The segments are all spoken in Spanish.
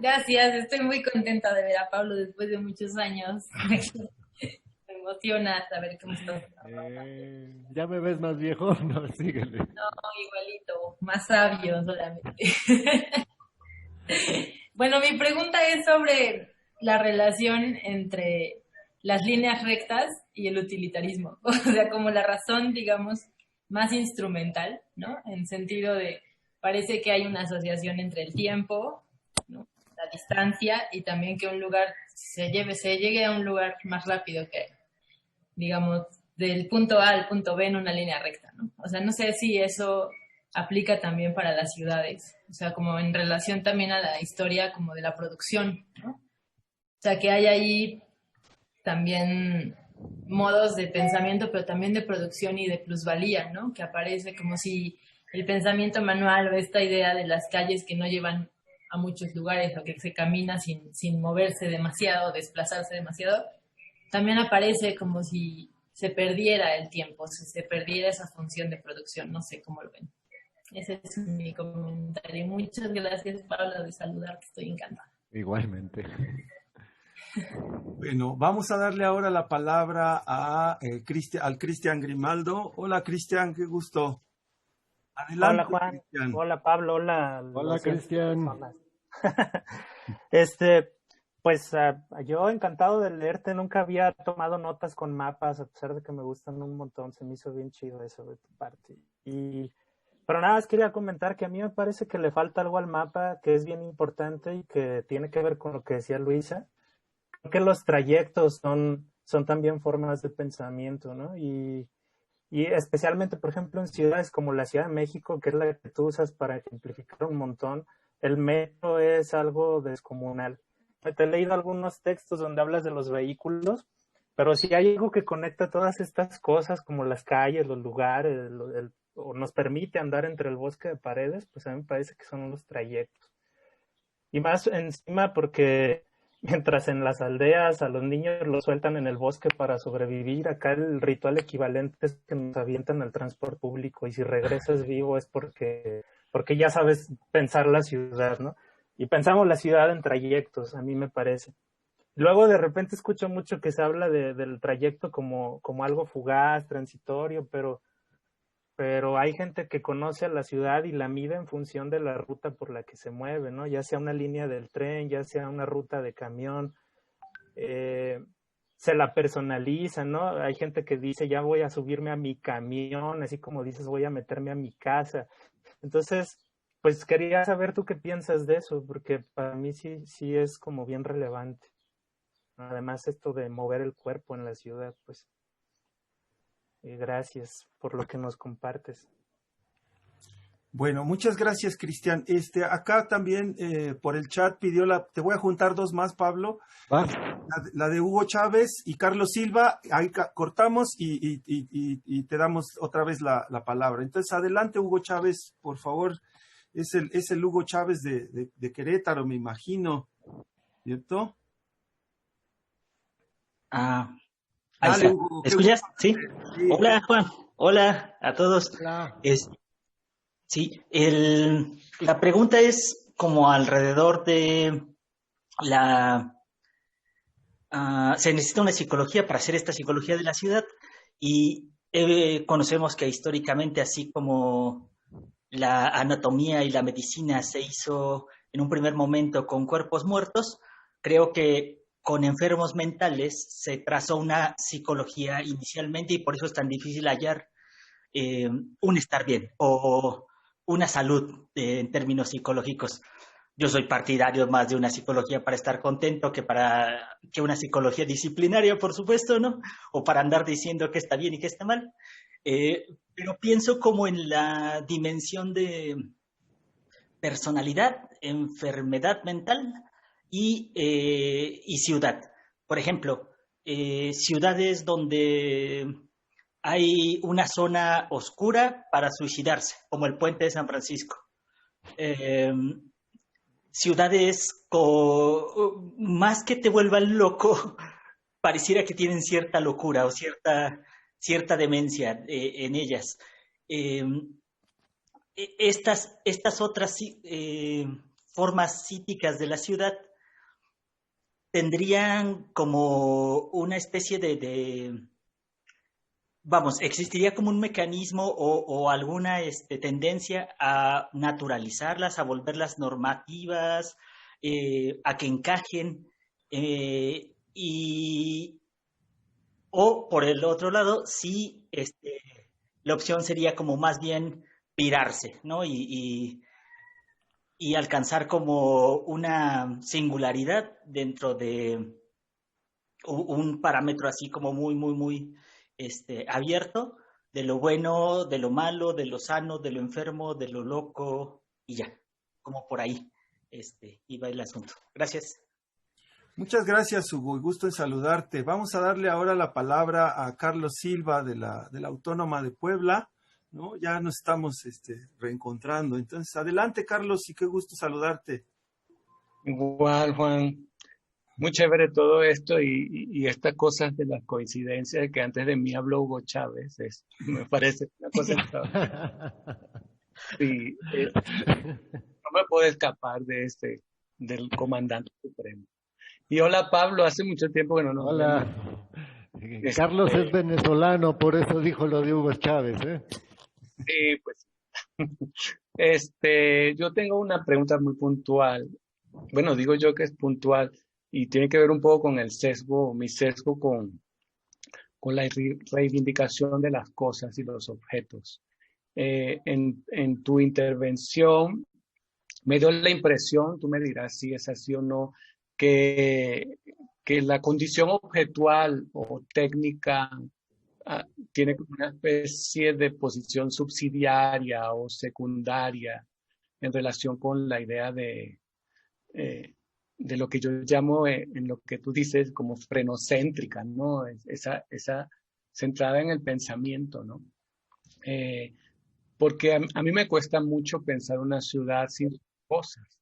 Gracias, estoy muy contenta de ver a Pablo después de muchos años. Me emociona saber cómo estás trabajando. ¿Ya me ves más viejo? No, síguele. No, igualito, más sabio solamente. Bueno, mi pregunta es sobre la relación entre las líneas rectas y el utilitarismo. O sea, como la razón, digamos, más instrumental, ¿no? En sentido de, parece que hay una asociación entre el tiempo, ¿no? La distancia y también que un lugar se llegue a un lugar más rápido que, digamos, del punto A al punto B en una línea recta, ¿no? O sea, no sé si eso aplica también para las ciudades, o sea, como en relación también a la historia como de la producción, ¿no? O sea, que hay ahí también modos de pensamiento, pero también de producción y de plusvalía, ¿no? Que aparece como si el pensamiento manual o esta idea de las calles que no llevan a muchos lugares o que se camina sin moverse demasiado, desplazarse demasiado, también aparece como si se perdiera el tiempo, si se perdiera esa función de producción, no sé cómo lo ven. Ese es mi comentario. Muchas gracias, Pablo, de saludarte, estoy encantada. Igualmente. Bueno, vamos a darle ahora la palabra a, al Cristian Grimaldo. Hola, Cristian, qué gusto. Hola Adelante, Juan, Cristian. hola Pablo, hola Hola, los cientos de Cristian. personas. Este, pues yo encantado de leerte, nunca había tomado notas con mapas, a pesar de que me gustan un montón, se me hizo bien chido eso de tu parte. Pero nada más quería comentar que a mí me parece que le falta algo al mapa que es bien importante y que tiene que ver con lo que decía Luisa. Creo que los trayectos son también formas de pensamiento, ¿no? Y especialmente, por ejemplo, en ciudades como la Ciudad de México, que es la que tú usas para ejemplificar un montón, el metro es algo descomunal. Te he leído algunos textos donde hablas de los vehículos, pero si hay algo que conecta todas estas cosas, como las calles, los lugares, o nos permite andar entre el bosque de paredes, pues a mí me parece que son los trayectos. Y más encima porque mientras en las aldeas a los niños los sueltan en el bosque para sobrevivir, acá el ritual equivalente es que nos avientan al transporte público y si regresas vivo es porque ya sabes pensar la ciudad, ¿no? Y pensamos la ciudad en trayectos, a mí me parece. Luego de repente escucho mucho que se habla del trayecto como algo fugaz, transitorio, pero hay gente que conoce a la ciudad y la mide en función de la ruta por la que se mueve, ¿no? Ya sea una línea del tren, ya sea una ruta de camión, se la personaliza, ¿no? Hay gente que dice, ya voy a subirme a mi camión, así como dices, voy a meterme a mi casa. Entonces, pues quería saber tú qué piensas de eso, porque para mí sí es como bien relevante. Además, esto de mover el cuerpo en la ciudad, pues gracias por lo que nos compartes. Bueno, muchas gracias, Cristian. Acá también por el chat pidió te voy a juntar dos más, Pablo. Va. La de Hugo Chávez y Carlos Silva. Ahí cortamos y te damos otra vez la palabra. Entonces, adelante, Hugo Chávez, por favor. Es el Hugo Chávez de Querétaro, me imagino, ¿cierto? Ahí Dale, está. Hugo. ¿Me escuchas? Sí. Sí. Hola, Juan. Hola a todos. Hola. Sí, la pregunta es como alrededor de se necesita una psicología para hacer esta psicología de la ciudad y conocemos que históricamente, así como la anatomía y la medicina se hizo en un primer momento con cuerpos muertos, creo que con enfermos mentales se trazó una psicología inicialmente y por eso es tan difícil hallar un estar bien o una salud en términos psicológicos. Yo soy partidario más de una psicología para estar contento que una psicología disciplinaria, por supuesto, ¿no? O para andar diciendo que está bien y que está mal. Pero pienso como en la dimensión de personalidad, enfermedad mental y ciudad. Por ejemplo, ciudades donde hay una zona oscura para suicidarse, como el puente de San Francisco. Ciudades más que te vuelvan loco, pareciera que tienen cierta locura o cierta demencia en ellas. Estas otras formas típicas de la ciudad tendrían como una especie vamos, existiría como un mecanismo o alguna tendencia a naturalizarlas, a volverlas normativas, a que encajen, o por el otro lado, sí, la opción sería como más bien pirarse, ¿no? Y alcanzar como una singularidad dentro de un parámetro así como muy, muy, muy abierto, de lo bueno, de lo malo, de lo sano, de lo enfermo, de lo loco, y ya, como por ahí iba el asunto. Gracias. Muchas gracias, Hugo, y gusto en saludarte. Vamos a darle ahora la palabra a Carlos Silva de la Autónoma de Puebla, ¿no? Ya nos estamos reencontrando. Entonces, adelante, Carlos, y qué gusto saludarte. Igual, Juan. Muy chévere todo esto y estas cosas de las coincidencias que antes de mí habló Hugo Chávez, me parece una cosa extraordinaria. Sí, no me puedo escapar del comandante supremo. Y hola Pablo, hace mucho tiempo que no nos vemos. Hola. Carlos es venezolano, por eso dijo lo de Hugo Chávez, ¿eh? Sí, pues. Yo tengo una pregunta muy puntual. Bueno, digo yo que es puntual y tiene que ver un poco con el sesgo, mi sesgo con la reivindicación de las cosas y los objetos. En tu intervención me dio la impresión, tú me dirás si es así o no, que la condición objetual o técnica tiene como una especie de posición subsidiaria o secundaria en relación con la idea de lo que yo llamo, en lo que tú dices, como frenocéntrica, ¿no? Esa centrada en el pensamiento, ¿no? Porque a mí me cuesta mucho pensar una ciudad sin sus cosas,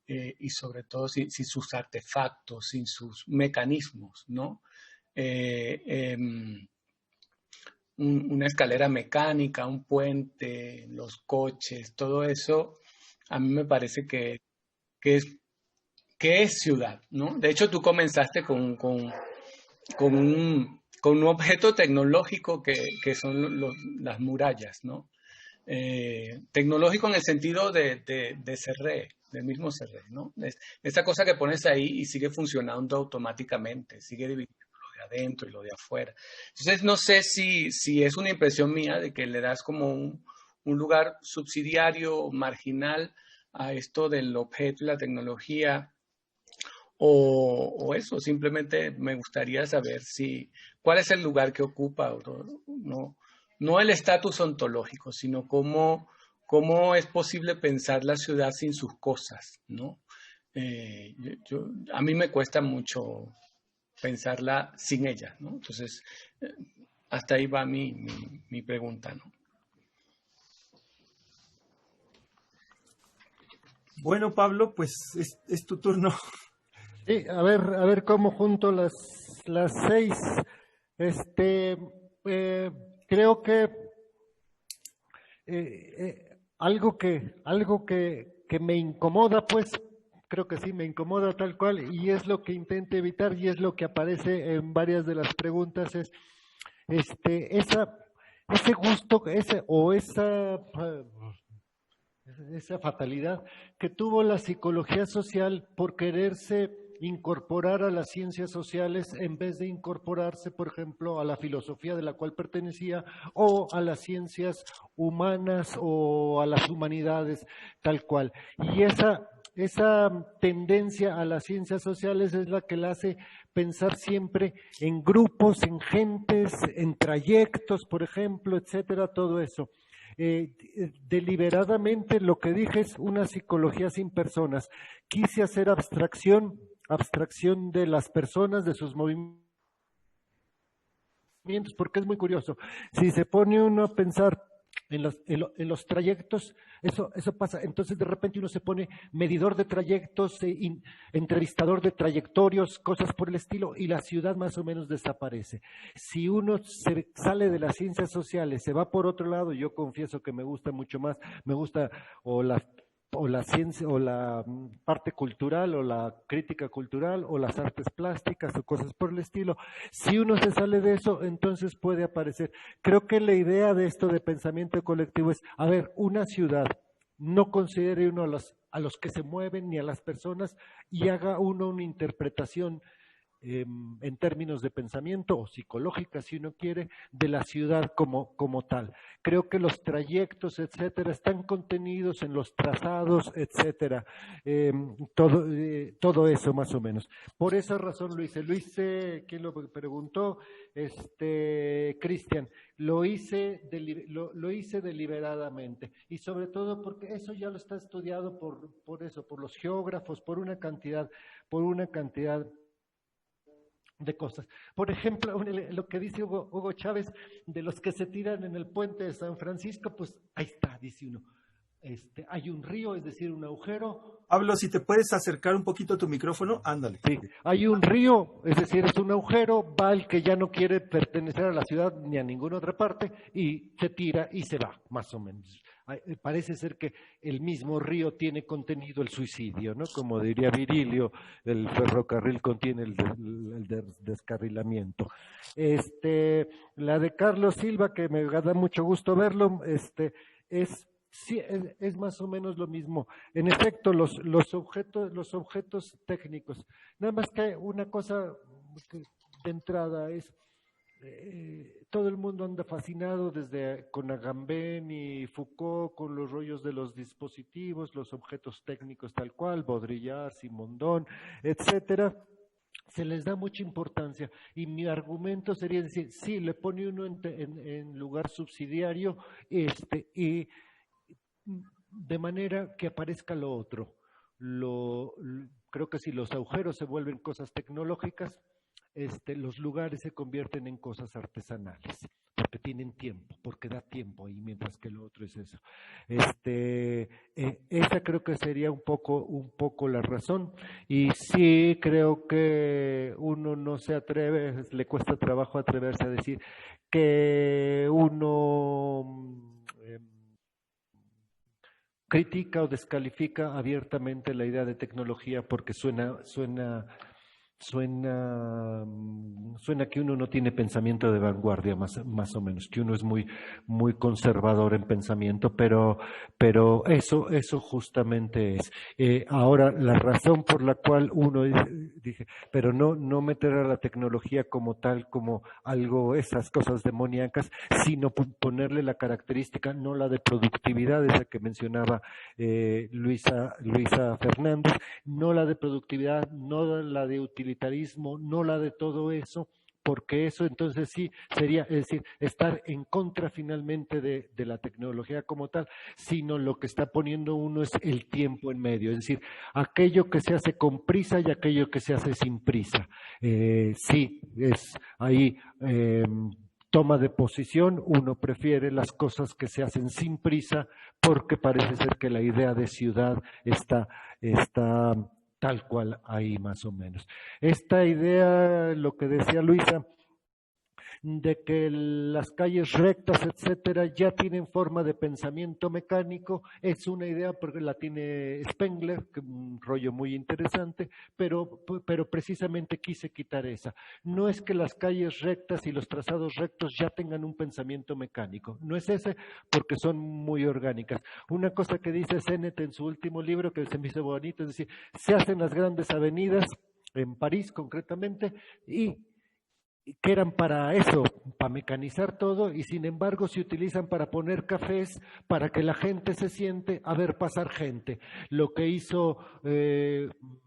y sobre todo sin sus artefactos, sin sus mecanismos, ¿no? Una escalera mecánica, un puente, los coches, todo eso, a mí me parece que es ciudad, ¿no? De hecho, tú comenzaste con un objeto tecnológico que son las murallas, ¿no? Tecnológico en el sentido de CRE, del mismo CRE, ¿no? Esa cosa que pones ahí y sigue funcionando automáticamente, sigue dividiendo lo de adentro y lo de afuera. Entonces, no sé si es una impresión mía de que le das como un lugar subsidiario, marginal a esto del objeto y la tecnología, o eso, simplemente me gustaría saber cuál es el lugar que ocupa, no el estatus ontológico, sino cómo es posible pensar la ciudad sin sus cosas, ¿no? A mí me cuesta mucho pensarla sin ella, ¿no? Entonces, hasta ahí va mi pregunta, ¿no? Bueno, Pablo, pues es tu turno. Sí, a ver cómo junto las 6. Creo que algo que me incomoda, pues, creo que sí, me incomoda tal cual, y es lo que intento evitar, y es lo que aparece en varias de las preguntas, es ese gusto, esa fatalidad que tuvo la psicología social por quererse incorporar a las ciencias sociales en vez de incorporarse, por ejemplo, a la filosofía de la cual pertenecía o a las ciencias humanas o a las humanidades tal cual. Y esa tendencia a las ciencias sociales es la que la hace pensar siempre en grupos, en gentes, en trayectos, por ejemplo, etcétera, todo eso. Deliberadamente lo que dije es una psicología sin personas. Quise hacer abstracción de las personas, de sus movimientos, porque es muy curioso. Si se pone uno a pensar en los trayectos, eso pasa. Entonces de repente uno se pone medidor de trayectos, entrevistador de trayectorios, cosas por el estilo, y la ciudad más o menos desaparece. Si uno se sale de las ciencias sociales, se va por otro lado, yo confieso que me gusta mucho más, o la o la ciencia, o la parte cultural, o la crítica cultural, o las artes plásticas, o cosas por el estilo. Si uno se sale de eso, entonces puede aparecer. Creo que la idea de esto de pensamiento colectivo es, a ver, una ciudad, no considere uno a los que se mueven ni a las personas y haga uno una interpretación en términos de pensamiento o psicológica, si uno quiere, de la ciudad como tal. Creo que los trayectos, etcétera, están contenidos en los trazados, etcétera, todo eso más o menos. Por esa razón lo hice. ¿Quién lo preguntó? Cristian, lo hice deliberadamente, y sobre todo porque eso ya lo está estudiado por los geógrafos, por una cantidad de cosas. Por ejemplo, lo que dice Hugo Chávez de los que se tiran en el puente de San Francisco, pues ahí está, dice uno. Hay un río, es decir, un agujero. Pablo, si te puedes acercar un poquito a tu micrófono, ándale. Sí, hay un río, es decir, es un agujero, va el que ya no quiere pertenecer a la ciudad ni a ninguna otra parte y se tira y se va, más o menos. Parece ser que el mismo río tiene contenido el suicidio, ¿no? Como diría Virilio, el ferrocarril contiene el descarrilamiento. La de Carlos Silva, que me da mucho gusto verlo, sí, es más o menos lo mismo. En efecto, los objetos técnicos. Nada más que una cosa de entrada es, todo el mundo anda fascinado con Agamben y Foucault con los rollos de los dispositivos, los objetos técnicos tal cual, Baudrillard, Simondon, etcétera. Se les da mucha importancia y mi argumento sería decir, sí, le pone uno en lugar subsidiario y de manera que aparezca lo otro. Creo que si los agujeros se vuelven cosas tecnológicas, los lugares se convierten en cosas artesanales, porque tienen tiempo, porque da tiempo ahí, mientras que lo otro es eso. Esa creo que sería un poco la razón. Y sí creo que uno no se atreve, le cuesta trabajo atreverse a decir que uno critica o descalifica abiertamente la idea de tecnología porque suena que uno no tiene pensamiento de vanguardia, más o menos, que uno es muy conservador en pensamiento, pero eso justamente es. Ahora, la razón por la cual uno dije, pero no meter a la tecnología como tal, como algo, esas cosas demoníacas, sino ponerle la característica, no la de productividad, esa que mencionaba Luisa Fernández, no la de productividad, no la de utilitarismo, no la de todo eso, porque eso entonces sí sería, es decir, estar en contra finalmente de la tecnología como tal, sino lo que está poniendo uno es el tiempo en medio, es decir, aquello que se hace con prisa y aquello que se hace sin prisa. Sí, es ahí toma de posición, uno prefiere las cosas que se hacen sin prisa porque parece ser que la idea de ciudad está tal cual ahí más o menos. Esta idea, lo que decía Luisa, de que las calles rectas, etcétera, ya tienen forma de pensamiento mecánico, es una idea porque la tiene Spengler, que es un rollo muy interesante, pero precisamente quise quitar esa. No es que las calles rectas y los trazados rectos ya tengan un pensamiento mecánico, no es ese, porque son muy orgánicas. Una cosa que dice Sennett en su último libro, que se me hizo bonito, es decir, se hacen las grandes avenidas, en París concretamente, y que eran para eso, para mecanizar todo, y sin embargo se utilizan para poner cafés, para que la gente se siente a ver pasar gente. Lo que hizo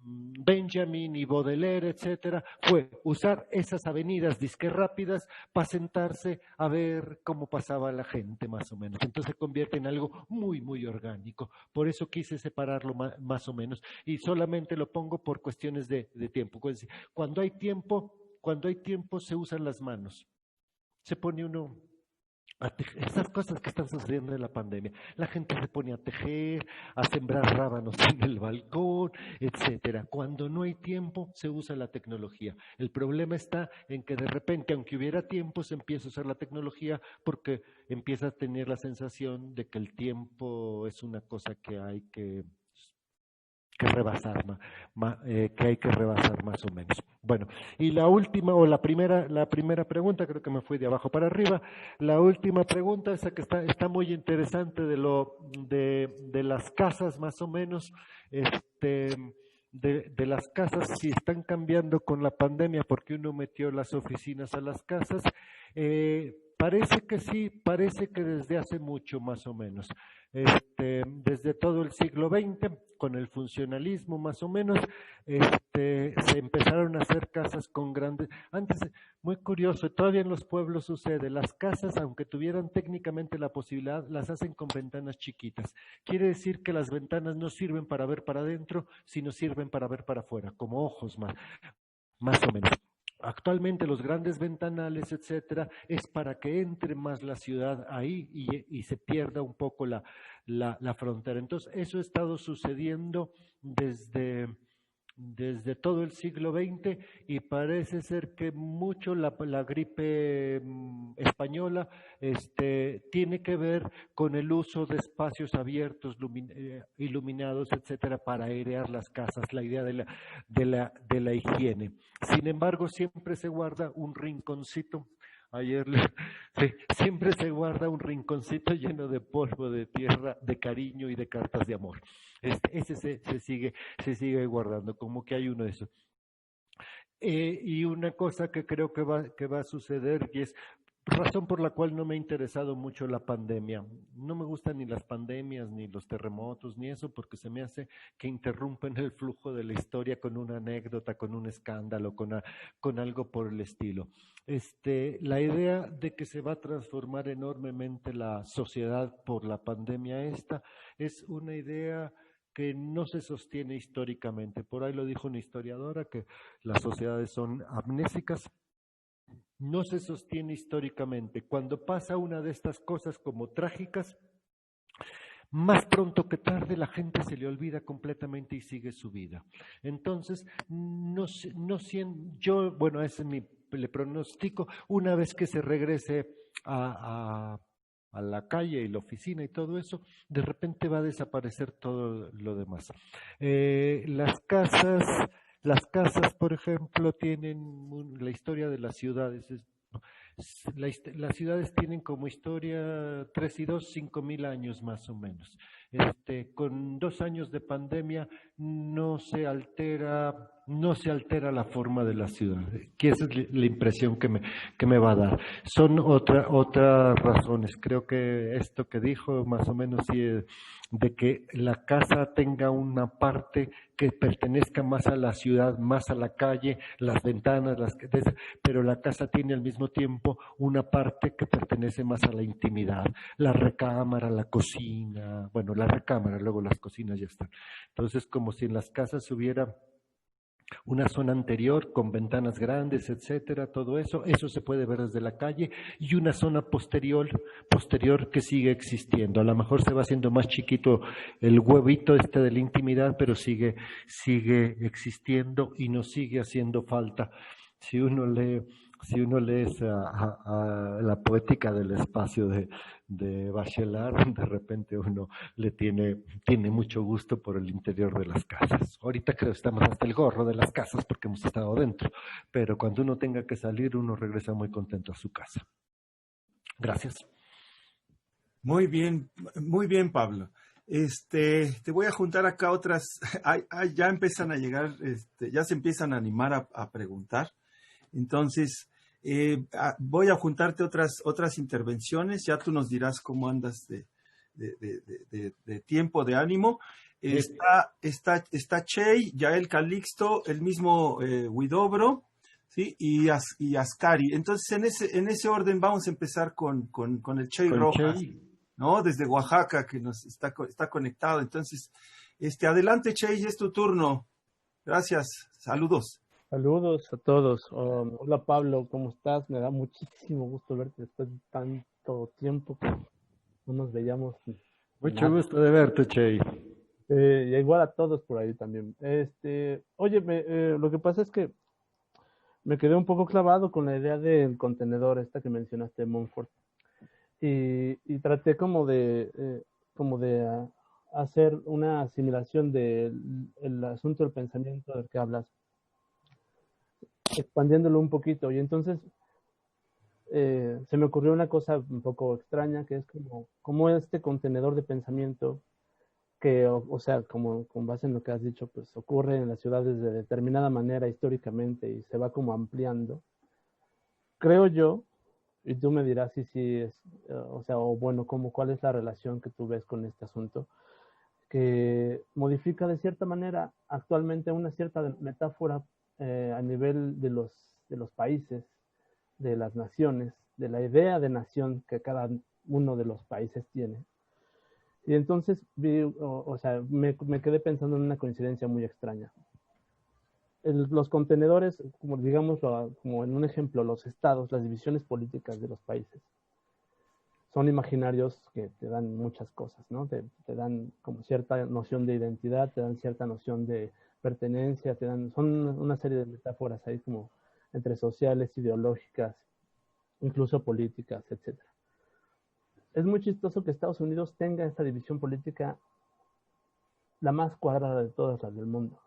Benjamin y Baudelaire, etcétera, fue usar esas avenidas disque rápidas para sentarse a ver cómo pasaba la gente, más o menos. Entonces se convierte en algo muy orgánico. Por eso quise separarlo más o menos, y solamente lo pongo por cuestiones de tiempo. Cuando hay tiempo se usan las manos. Se pone uno esas cosas que están sucediendo en la pandemia. La gente se pone a tejer, a sembrar rábanos en el balcón, etcétera. Cuando no hay tiempo, se usa la tecnología. El problema está en que de repente, aunque hubiera tiempo, se empieza a usar la tecnología porque empieza a tener la sensación de que el tiempo es una cosa que hay que rebasar, que hay que rebasar más o menos. Bueno, y la última o la primera pregunta, creo que me fui de abajo para arriba. La última pregunta, esa que está muy interesante de las casas más o menos, de las casas, si están cambiando con la pandemia porque uno metió las oficinas a las casas. Parece que sí, parece que desde hace mucho más o menos. Desde todo el siglo XX, con el funcionalismo más o menos, se empezaron a hacer casas con grandes. Antes, muy curioso, todavía en los pueblos sucede, las casas, aunque tuvieran técnicamente la posibilidad, las hacen con ventanas chiquitas. Quiere decir que las ventanas no sirven para ver para adentro, sino sirven para ver para afuera, como ojos más o menos. Actualmente los grandes ventanales, etcétera, es para que entre más la ciudad ahí y se pierda un poco la frontera. Entonces, eso ha estado sucediendo desde todo el siglo XX y parece ser que mucho la gripe española tiene que ver con el uso de espacios abiertos, iluminados, etcétera, para airear las casas, la idea de la higiene. Sin embargo, siempre se guarda un rinconcito. Sí, siempre se guarda un rinconcito lleno de polvo, de tierra, de cariño y de cartas de amor. Ese se sigue guardando, como que hay uno de esos. Y una cosa que creo que va a suceder, y es razón por la cual no me ha interesado mucho la pandemia. No me gustan ni las pandemias, ni los terremotos, ni eso, porque se me hace que interrumpen el flujo de la historia con una anécdota, con un escándalo, con algo por el estilo. La idea de que se va a transformar enormemente la sociedad por la pandemia esta es una idea que no se sostiene históricamente. Por ahí lo dijo una historiadora, que las sociedades son amnésicas. No se sostiene históricamente. Cuando pasa una de estas cosas como trágicas, más pronto que tarde la gente se le olvida completamente y sigue su vida. Entonces, yo, bueno, ese es le pronostico, una vez que se regrese a la calle y la oficina y todo eso, de repente va a desaparecer todo lo demás. Las casas, por ejemplo, tienen la historia de las ciudades. Las ciudades tienen como historia 3 y 2, 5,000 años más o menos. Con 2 años de pandemia no se altera la forma de la ciudad, que esa es la impresión que me va a dar. Son otras razones. Creo que esto que dijo más o menos sí, de que la casa tenga una parte que pertenezca más a la ciudad, más a la calle, las ventanas, pero la casa tiene al mismo tiempo una parte que pertenece más a la intimidad, la recámara, la cocina, bueno, la recámara, luego las cocinas ya están. Entonces, como si en las casas hubiera una zona anterior con ventanas grandes, etcétera, todo eso se puede ver desde la calle, y una zona posterior que sigue existiendo. A lo mejor se va haciendo más chiquito el huevito de la intimidad, pero sigue existiendo y nos sigue haciendo falta. Si uno lee la poética del espacio de Bachelard, de repente uno le tiene mucho gusto por el interior de las casas. Ahorita creo que estamos hasta el gorro de las casas porque hemos estado dentro, pero cuando uno tenga que salir, uno regresa muy contento a su casa. Gracias. Muy bien, Pablo. Te voy a juntar acá otras, ya empiezan a llegar, ya se empiezan a animar a preguntar. Entonces, voy a juntarte otras intervenciones, ya tú nos dirás cómo andas de tiempo, de ánimo. Está Chey, Yael Calixto, el mismo Huidobro, ¿sí? y Ascari. Entonces, en ese orden vamos a empezar con el Chey Rojas, ¿no? Desde Oaxaca, que nos está conectado. Entonces, adelante, Chey, es tu turno. Gracias, saludos. Saludos a todos. Hola Pablo, ¿cómo estás? Me da muchísimo gusto verte después de tanto cuánto tiempo que no nos veíamos. Mucho Nada. gusto de verte, Che. Y igual a todos por ahí también. Oye, lo que pasa es que me quedé un poco clavado con la idea del contenedor esta que mencionaste, Montfort. Y traté como de hacer una asimilación del asunto del pensamiento del que hablas, expandiéndolo un poquito. Y entonces se me ocurrió una cosa un poco extraña, que es como este contenedor de pensamiento que, o sea, como con base en lo que has dicho, pues ocurre en las ciudades de determinada manera históricamente y se va como ampliando. Creo yo, y tú me dirás si es, o sea, o bueno, cuál es la relación que tú ves con este asunto, que modifica de cierta manera actualmente una cierta metáfora a nivel de los países, de las naciones, de la idea de nación que cada uno de los países tiene. Y entonces me quedé pensando en una coincidencia muy extraña. Los contenedores, como digamos, como en un ejemplo, los estados, las divisiones políticas de los países, son imaginarios que te dan muchas cosas, ¿no? Te dan como cierta noción de identidad, te dan cierta noción de pertenencia, son una serie de metáforas ahí como entre sociales, ideológicas, incluso políticas, etc. Es muy chistoso que Estados Unidos tenga esta división política la más cuadrada de todas las del mundo.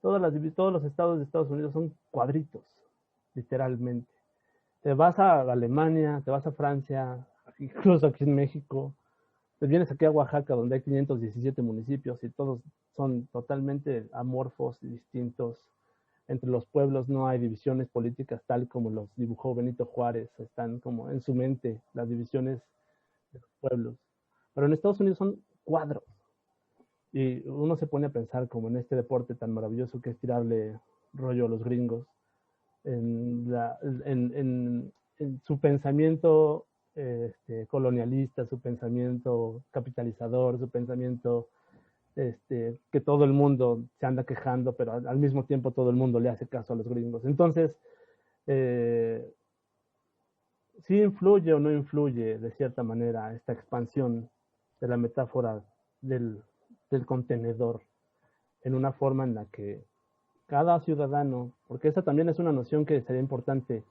Todos los estados de Estados Unidos son cuadritos, literalmente. Te vas a Alemania, te vas a Francia, incluso aquí en México, te vienes aquí a Oaxaca, donde hay 517 municipios y todos son totalmente amorfos y distintos. Entre los pueblos no hay divisiones políticas tal como los dibujó Benito Juárez, están como en su mente las divisiones de los pueblos. Pero en Estados Unidos son cuadros. Y uno se pone a pensar como en este deporte tan maravilloso que es tirarle rollo a los gringos, en su pensamiento colonialista, su pensamiento capitalizador, su pensamiento que todo el mundo se anda quejando, pero al mismo tiempo todo el mundo le hace caso a los gringos. Entonces, ¿sí influye o no influye de cierta manera esta expansión de la metáfora del contenedor en una forma en la que cada ciudadano, porque esa también es una noción que sería importante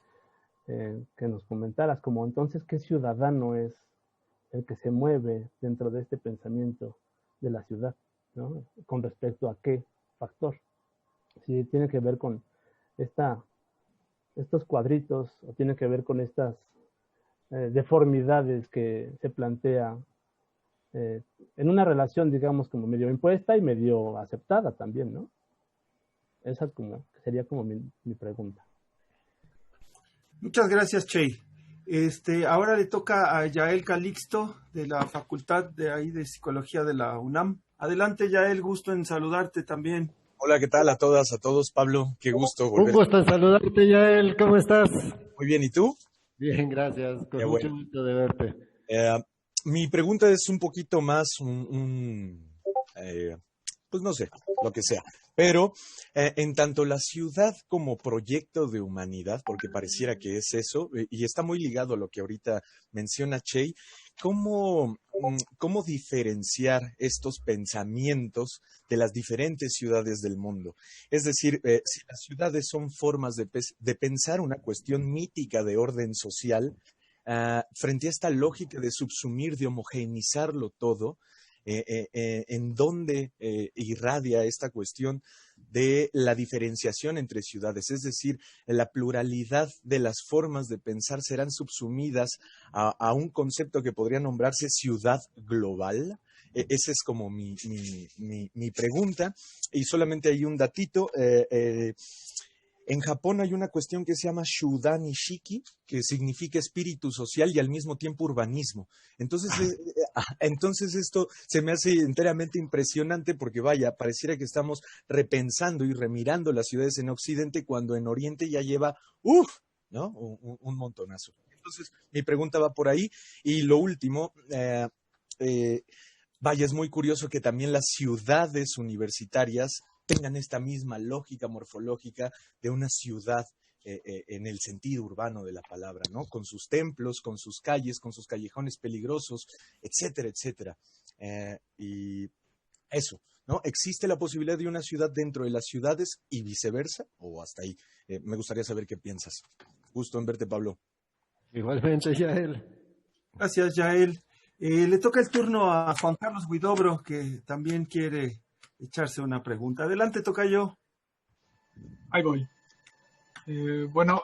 que nos comentaras, como entonces, ¿qué ciudadano es el que se mueve dentro de este pensamiento de la ciudad, ¿no? Con respecto a qué factor? Si tiene que ver con estos cuadritos o tiene que ver con estas deformidades que se plantea en una relación, digamos, como medio impuesta y medio aceptada también, ¿no? Esa sería como mi pregunta. Muchas gracias, Che. Ahora le toca a Yael Calixto de la Facultad de Psicología de la UNAM. Adelante, Yael, gusto en saludarte también. Hola, ¿qué tal a todas, a todos? Pablo, qué gusto volver. Un gusto en saludarte, Yael. ¿Cómo estás? Muy bien, ¿y tú? Bien, gracias. Con mucho gusto de verte. Mi pregunta es un poquito más pues no sé, lo que sea. Pero en tanto la ciudad como proyecto de humanidad, porque pareciera que es eso, y está muy ligado a lo que ahorita menciona Che, ¿cómo diferenciar estos pensamientos de las diferentes ciudades del mundo? Es decir, si las ciudades son formas de pensar una cuestión mítica de orden social, frente a esta lógica de subsumir, de homogeneizarlo todo, en dónde irradia esta cuestión de la diferenciación entre ciudades, es decir, la pluralidad de las formas de pensar serán subsumidas a un concepto que podría nombrarse ciudad global. Esa es como mi pregunta, y solamente hay un datito. En Japón hay una cuestión que se llama Shudan Ishiki, que significa espíritu social y al mismo tiempo urbanismo. Entonces esto se me hace enteramente impresionante porque vaya, pareciera que estamos repensando y remirando las ciudades en Occidente cuando en Oriente ya lleva, ¿no? Un montonazo. Entonces mi pregunta va por ahí. Y lo último, vaya, es muy curioso que también las ciudades universitarias tengan esta misma lógica morfológica de una ciudad en el sentido urbano de la palabra, ¿no? Con sus templos, con sus calles, con sus callejones peligrosos, etcétera, etcétera. Y eso, ¿no? ¿Existe la posibilidad de una ciudad dentro de las ciudades y viceversa? ¿O hasta ahí? Me gustaría saber qué piensas. Gusto en verte, Pablo. Igualmente, Yael. Gracias, Yael. Le toca el turno a Juan Carlos Huidobro, que también quiere echarse una pregunta. Adelante, tocayo. Ahí voy. Bueno,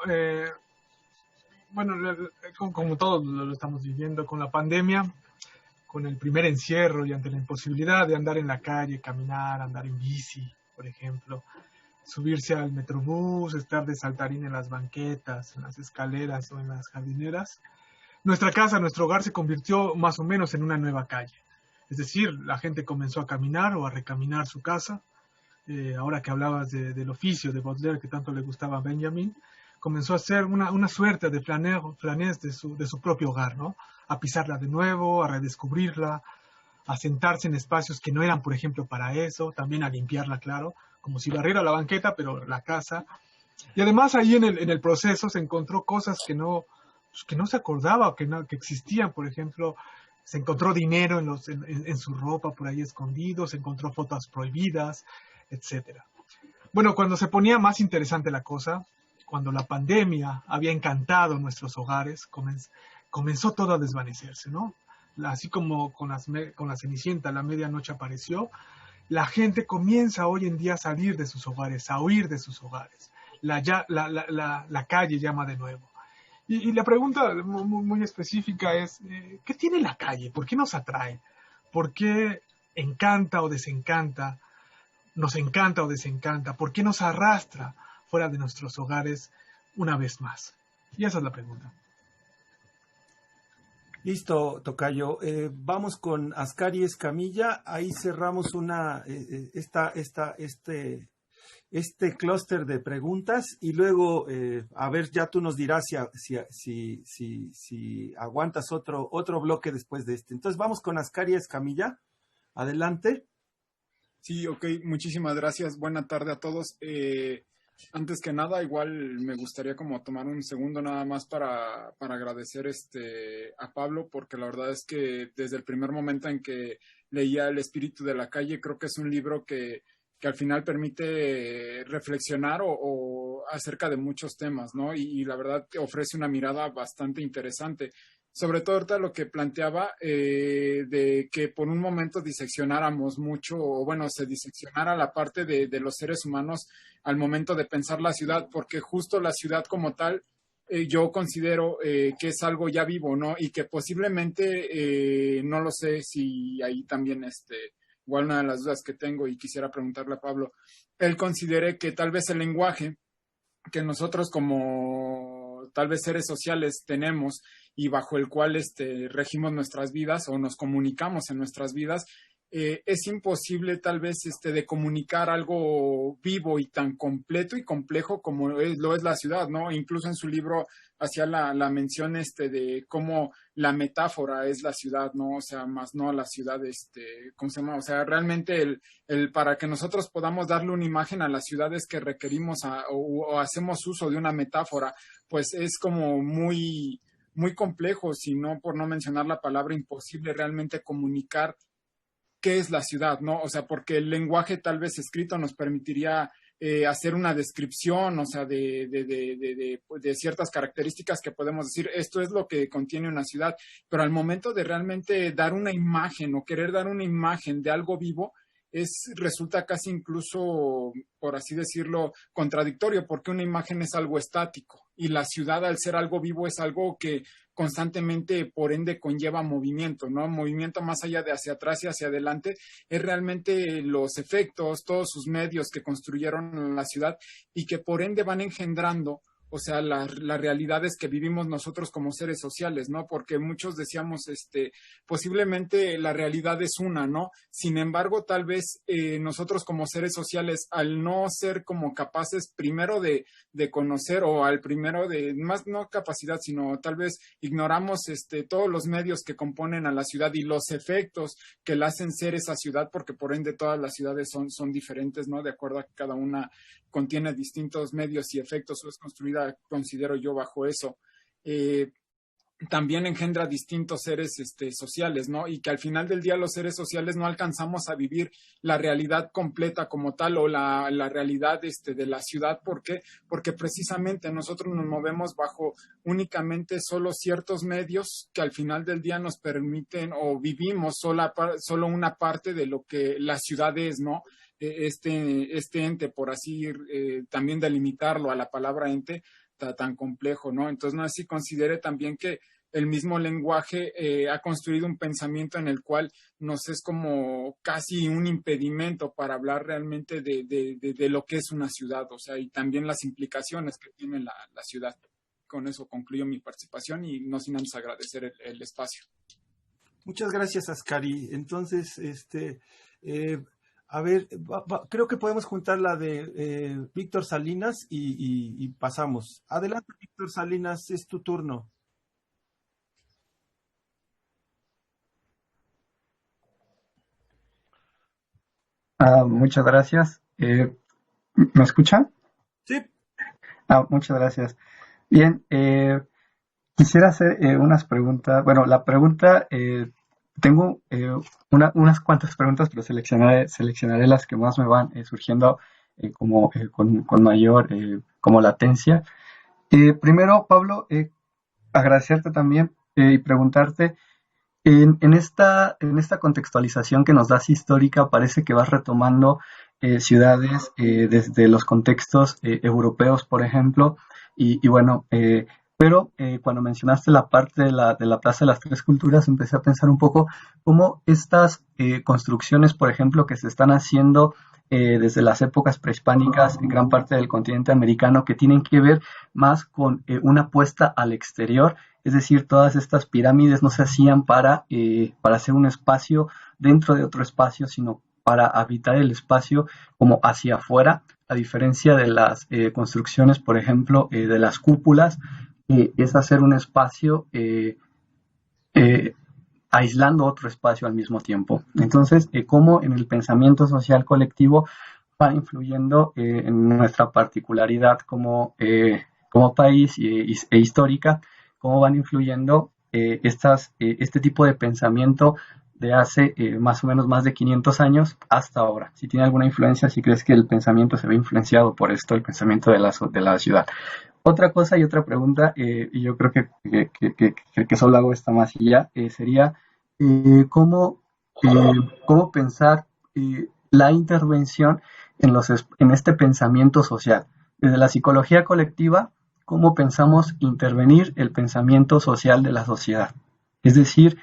como todos lo estamos viviendo con la pandemia, con el primer encierro y ante la imposibilidad de andar en la calle, caminar, andar en bici, por ejemplo, subirse al metrobús, estar de saltarín en las banquetas, en las escaleras o en las jardineras, nuestra casa, nuestro hogar se convirtió más o menos en una nueva calle. Es decir, la gente comenzó a caminar o a recaminar su casa. Ahora que hablabas del oficio de Baudelaire que tanto le gustaba a Benjamin, comenzó a ser una suerte de flanés de su propio hogar, ¿no? A pisarla de nuevo, a redescubrirla, a sentarse en espacios que no eran, por ejemplo, para eso, también a limpiarla, claro, como si barriera la banqueta, pero la casa. Y además ahí en el proceso se encontró cosas que no se acordaba, que existían, por ejemplo, se encontró dinero en su ropa por ahí escondido, se encontró fotos prohibidas, etcétera. Bueno, cuando se ponía más interesante la cosa, cuando la pandemia había encantado nuestros hogares, comenzó todo a desvanecerse, ¿no? Así como con la Cenicienta la medianoche apareció, la gente comienza hoy en día a salir de sus hogares, a huir de sus hogares. La calle llama de nuevo. Y la pregunta muy específica es, ¿qué tiene la calle? ¿Por qué nos atrae? ¿Por qué encanta o desencanta? ¿Nos encanta o desencanta? ¿Por qué nos arrastra fuera de nuestros hogares una vez más? Y esa es la pregunta. Listo, tocayo. Vamos con Ascari Escamilla. Ahí cerramos este clúster de preguntas y luego, a ver, ya tú nos dirás si aguantas otro bloque después de este. Entonces vamos con Ascari Escamilla. Adelante. Sí, ok, muchísimas gracias. Buena tarde a todos. Antes que nada, igual me gustaría como tomar un segundo nada más para agradecer a Pablo, porque la verdad es que desde el primer momento en que leía El espíritu de la calle, creo que es un libro que al final permite reflexionar o acerca de muchos temas, ¿no? Y la verdad que ofrece una mirada bastante interesante. Sobre todo ahorita lo que planteaba de que por un momento diseccionáramos mucho, o bueno, se diseccionara la parte de los seres humanos al momento de pensar la ciudad, porque justo la ciudad como tal, yo considero que es algo ya vivo, ¿no? Y que posiblemente, no lo sé si ahí también, igual una de las dudas que tengo y quisiera preguntarle a Pablo, él considere que tal vez el lenguaje que nosotros como tal vez seres sociales tenemos y bajo el cual regimos nuestras vidas o nos comunicamos en nuestras vidas, es imposible tal vez de comunicar algo vivo y tan completo y complejo como lo es la ciudad, ¿no? Incluso en su libro hacía la mención de cómo la metáfora es la ciudad, ¿no? O sea, más no la ciudad, ¿cómo se llama? O sea, realmente para que nosotros podamos darle una imagen a las ciudades que requerimos o hacemos uso de una metáfora, pues es como muy, muy complejo, sino por no mencionar la palabra imposible, realmente comunicar qué es la ciudad, ¿no? O sea, porque el lenguaje tal vez escrito nos permitiría hacer una descripción, o sea, de ciertas características que podemos decir, esto es lo que contiene una ciudad, pero al momento de realmente dar una imagen o querer dar una imagen de algo vivo, resulta casi incluso, por así decirlo, contradictorio, porque una imagen es algo estático y la ciudad, al ser algo vivo, es algo que constantemente, por ende, conlleva movimiento, ¿no? Movimiento más allá de hacia atrás y hacia adelante, es realmente los efectos, todos sus medios que construyeron la ciudad y que por ende van engendrando, o sea, las realidades que vivimos nosotros como seres sociales, ¿no? Porque muchos decíamos, posiblemente la realidad es una, ¿no? Sin embargo, tal vez nosotros como seres sociales, al no ser como capaces primero de conocer o al primero más no capacidad, sino tal vez ignoramos todos los medios que componen a la ciudad y los efectos que la hacen ser esa ciudad, porque por ende todas las ciudades son diferentes, ¿no? De acuerdo a que cada una contiene distintos medios y efectos o es construida, considero yo, bajo eso. También engendra distintos seres sociales, ¿no? Y que al final del día los seres sociales no alcanzamos a vivir la realidad completa como tal o la realidad de la ciudad. ¿Por qué? Porque precisamente nosotros nos movemos bajo únicamente solo ciertos medios que al final del día nos permiten o vivimos solo una parte de lo que la ciudad es, ¿no? Este ente, por así también delimitarlo a la palabra ente, tan complejo, ¿no? Entonces, no sé si considere también que el mismo lenguaje ha construido un pensamiento en el cual nos es como casi un impedimento para hablar realmente de lo que es una ciudad, o sea, y también las implicaciones que tiene la ciudad. Con eso concluyo mi participación y no sin antes agradecer el espacio. Muchas gracias, Ascari. Entonces, a ver, creo que podemos juntar la de Víctor Salinas y pasamos. Adelante, Víctor Salinas, es tu turno. Muchas gracias. ¿Me escuchan? Sí. Muchas gracias. Bien, quisiera hacer unas preguntas. Bueno, la pregunta, tengo unas cuantas preguntas, pero seleccionaré las que más me van surgiendo con mayor como latencia. Primero, Pablo, agradecerte también y preguntarte, en esta contextualización que nos das histórica, parece que vas retomando ciudades desde los contextos europeos, por ejemplo, y bueno, pero cuando mencionaste la parte de la Plaza de las Tres Culturas, empecé a pensar un poco cómo estas construcciones, por ejemplo, que se están haciendo desde las épocas prehispánicas en gran parte del continente americano, que tienen que ver más con una apuesta al exterior. Es decir, todas estas pirámides no se hacían para hacer un espacio dentro de otro espacio, sino para habitar el espacio como hacia afuera, a diferencia de las construcciones, por ejemplo, de las cúpulas, es hacer un espacio aislando otro espacio al mismo tiempo. Entonces, cómo en el pensamiento social colectivo va influyendo en nuestra particularidad como país e histórica, cómo van influyendo este tipo de pensamiento de hace más o menos más de 500 años hasta ahora. Si tiene alguna influencia, si crees que el pensamiento se ve influenciado por esto, el pensamiento de la ciudad. Otra cosa y otra pregunta, y yo creo que solo hago esta más y ya, sería cómo pensar la intervención en este pensamiento social. Desde la psicología colectiva, cómo pensamos intervenir el pensamiento social de la sociedad. Es decir,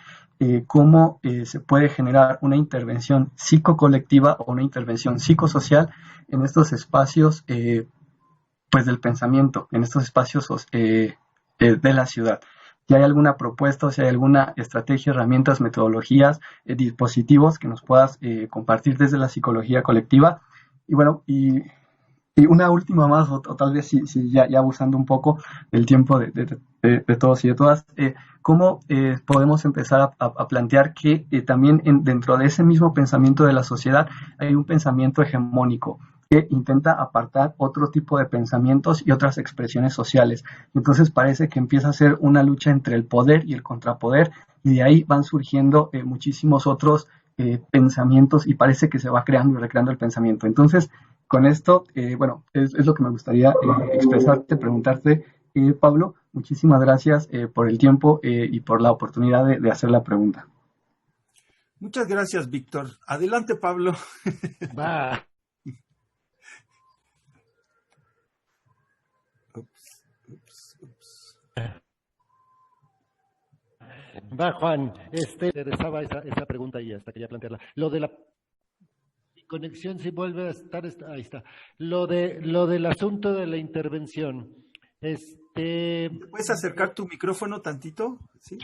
cómo se puede generar una intervención psicocolectiva o una intervención psicosocial en estos espacios pues del pensamiento, en estos espacios de la ciudad. Si hay alguna propuesta o si hay alguna estrategia, herramientas, metodologías, dispositivos que nos puedas compartir desde la psicología colectiva. Y bueno, y una última más, o tal vez si ya abusando un poco del tiempo de todos y de todas, ¿cómo podemos empezar a plantear que también dentro de ese mismo pensamiento de la sociedad hay un pensamiento hegemónico que intenta apartar otro tipo de pensamientos y otras expresiones sociales? Entonces parece que empieza a ser una lucha entre el poder y el contrapoder, y de ahí van surgiendo muchísimos otros pensamientos, y parece que se va creando y recreando el pensamiento. Entonces, con esto, bueno, es lo que me gustaría expresarte, preguntarte, Pablo. Muchísimas gracias por el tiempo y por la oportunidad de hacer la pregunta. Muchas gracias, Víctor. Adelante, Pablo. Va. Va, Juan. Interesaba esa pregunta y hasta quería plantearla. Lo de la conexión, si vuelve a estar, ahí está. Lo del asunto de la intervención. ¿Puedes acercar tu micrófono tantito? Sí,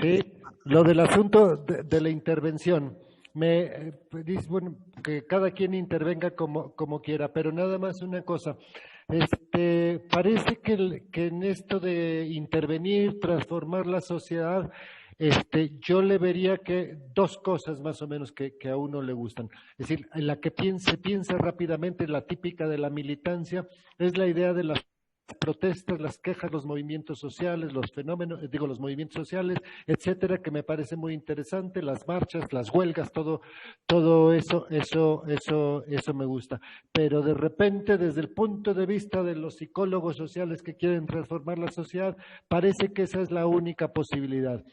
lo del asunto de la intervención. Dice, bueno, que cada quien intervenga como quiera, pero nada más una cosa. Parece que en esto de intervenir, transformar la sociedad, yo le vería que dos cosas más o menos que a uno le gustan. Es decir, en la que piensa rápidamente, la típica de la militancia, es la idea de las protestas, las quejas, los movimientos sociales, los fenómenos, los movimientos sociales, etcétera, que me parece muy interesante, las marchas, las huelgas, todo eso me gusta. Pero de repente, desde el punto de vista de los psicólogos sociales que quieren transformar la sociedad, parece que esa es la única posibilidad.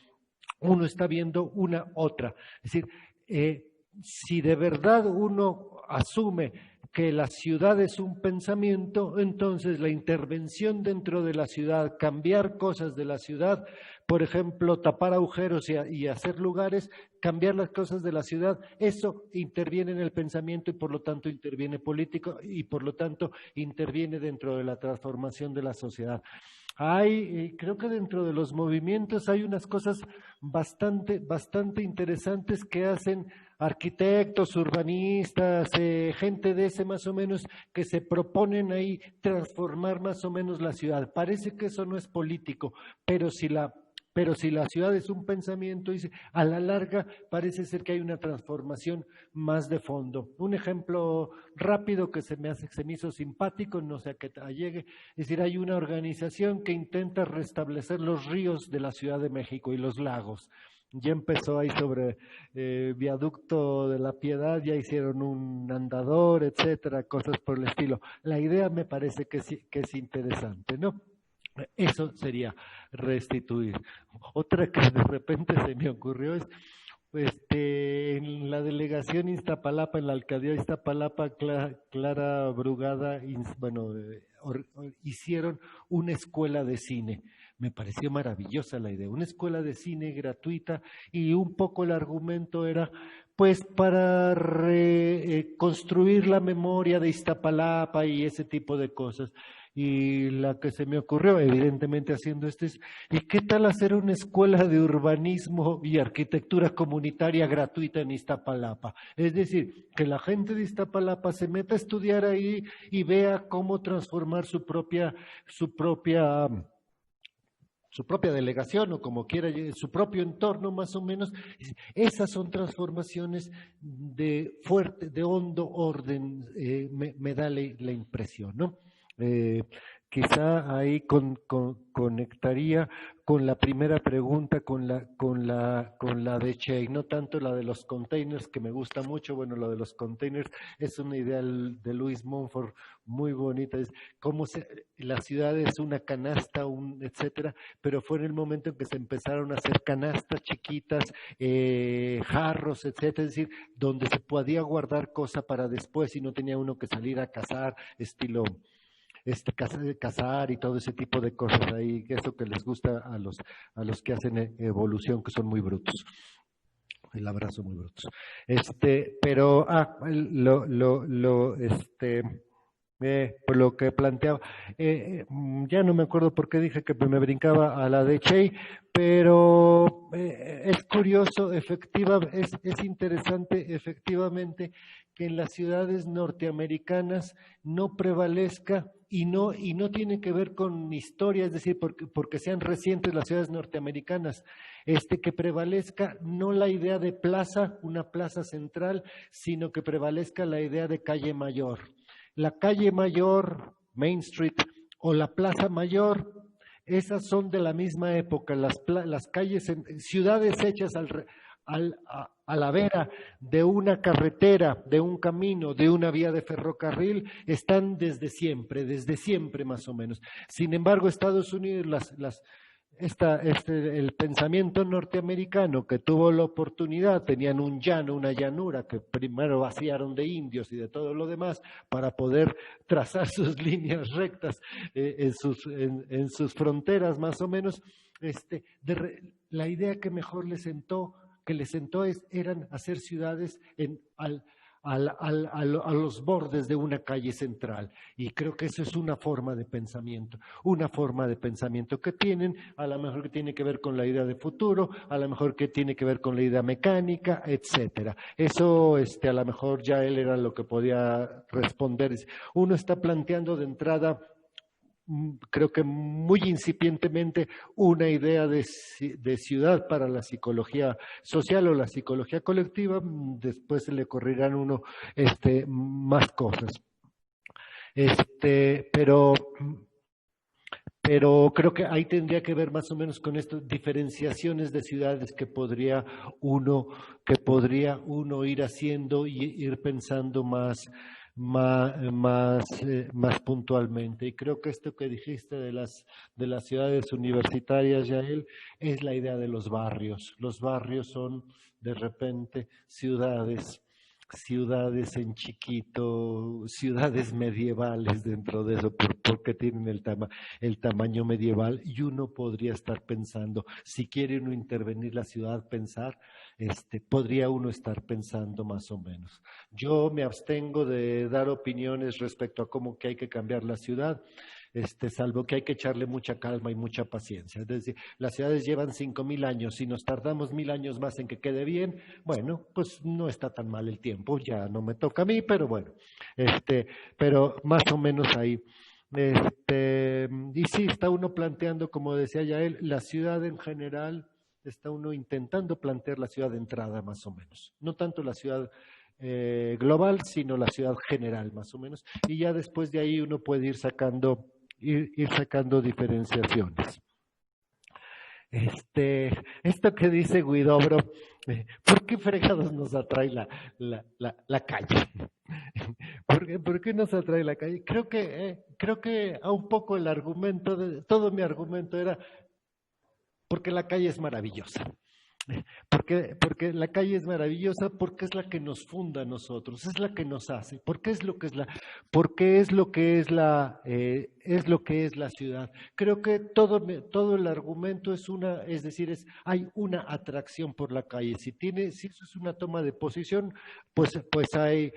Uno está viendo una otra. Es decir, si de verdad uno asume que la ciudad es un pensamiento, entonces la intervención dentro de la ciudad, cambiar cosas de la ciudad, por ejemplo, tapar agujeros y hacer lugares, cambiar las cosas de la ciudad, eso interviene en el pensamiento y por lo tanto interviene político y por lo tanto interviene dentro de la transformación de la sociedad. Creo que dentro de los movimientos hay unas cosas bastante interesantes que hacen arquitectos, urbanistas, gente de ese más o menos, que se proponen ahí transformar más o menos la ciudad. Parece que eso no es político, pero si la ciudad es un pensamiento, a la larga parece ser que hay una transformación más de fondo. Un ejemplo rápido que se me hizo simpático, no sé a qué llegue, es decir, hay una organización que intenta restablecer los ríos de la Ciudad de México y los lagos. Ya empezó ahí sobre Viaducto de la Piedad, ya hicieron un andador, etcétera, cosas por el estilo. La idea me parece que es interesante, ¿no? Eso sería restituir. Otra que de repente se me ocurrió es, en la delegación Iztapalapa, en la alcaldía de Iztapalapa, Clara Brugada, hicieron una escuela de cine. Me pareció maravillosa la idea, una escuela de cine gratuita, y un poco el argumento era pues para reconstruir la memoria de Iztapalapa y ese tipo de cosas. Y la que se me ocurrió, evidentemente haciendo es, ¿y qué tal hacer una escuela de urbanismo y arquitectura comunitaria gratuita en Iztapalapa? Es decir, que la gente de Iztapalapa se meta a estudiar ahí y vea cómo transformar su propia delegación, o como quiera, su propio entorno más o menos. Esas son transformaciones de hondo orden, me da la impresión, ¿no? Quizá ahí conectaría con la primera pregunta, con la de Che, no tanto la de los containers, que me gusta mucho. Bueno, lo de los containers es una idea de Luis Montfort muy bonita, es cómo la ciudad es una canasta, etcétera, pero fue en el momento en que se empezaron a hacer canastas chiquitas, jarros, etcétera, es decir, donde se podía guardar cosa para después y no tenía uno que salir a cazar, estilo cazar y todo ese tipo de cosas ahí, eso que les gusta a los que hacen evolución, que son muy brutos. El abrazo, muy brutos. Pero por lo que planteaba, ya no me acuerdo por qué dije que me brincaba a la de Che, pero es curioso, es interesante efectivamente que en las ciudades norteamericanas no prevalezca, y no tiene que ver con historia, es decir, porque sean recientes las ciudades norteamericanas, que prevalezca no la idea de plaza, una plaza central, sino que prevalezca la idea de calle mayor. La calle mayor, Main Street, o la Plaza Mayor, esas son de la misma época. Las calles, ciudades hechas a la vera de una carretera, de un camino, de una vía de ferrocarril, están desde siempre más o menos. Sin embargo, Estados Unidos, el pensamiento norteamericano que tuvo la oportunidad, tenían un llano, una llanura que primero vaciaron de indios y de todo lo demás para poder trazar sus líneas rectas en sus fronteras más o menos. La idea que mejor les sentó eran hacer ciudades a los bordes de una calle central, y creo que eso es una forma de pensamiento que tienen, a lo mejor que tiene que ver con la idea de futuro, a lo mejor que tiene que ver con la idea mecánica, etcétera. Eso a lo mejor ya él era lo que podía responder. Uno está planteando de entrada creo que muy incipientemente una idea de ciudad para la psicología social o la psicología colectiva, después se le correrán uno más cosas. Pero creo que ahí tendría que ver más o menos con estas diferenciaciones de ciudades que podría uno ir haciendo y ir pensando más puntualmente. Y creo que esto que dijiste de las ciudades universitarias, Yael, es la idea de los barrios. Los barrios son de repente ciudades en chiquito, ciudades medievales dentro de eso, porque tienen el tamaño medieval, y uno podría estar pensando, si quiere uno intervenir la ciudad, podría uno estar pensando más o menos. Yo me abstengo de dar opiniones respecto a cómo que hay que cambiar la ciudad, salvo que hay que echarle mucha calma y mucha paciencia. Es decir, las ciudades llevan 5.000 años, si nos tardamos 1.000 años más en que quede bien, bueno, pues no está tan mal el tiempo, ya no me toca a mí, pero bueno, pero más o menos ahí. Y sí, está uno planteando, como decía Yael, la ciudad en general, está uno intentando plantear la ciudad de entrada más o menos, no tanto la ciudad global, sino la ciudad general más o menos, y ya después de ahí uno puede ir sacando diferenciaciones. Esto que dice Guidobro, ¿por qué fregados nos atrae la calle? ¿Por qué nos atrae la calle? Creo que a un poco el argumento, todo mi argumento era porque la calle es maravillosa. Porque la calle es maravillosa, porque es la que nos funda a nosotros, es la que nos hace, porque es lo que es la ciudad. Creo que todo el argumento es decir, hay una atracción por la calle. Si eso es una toma de posición, pues hay,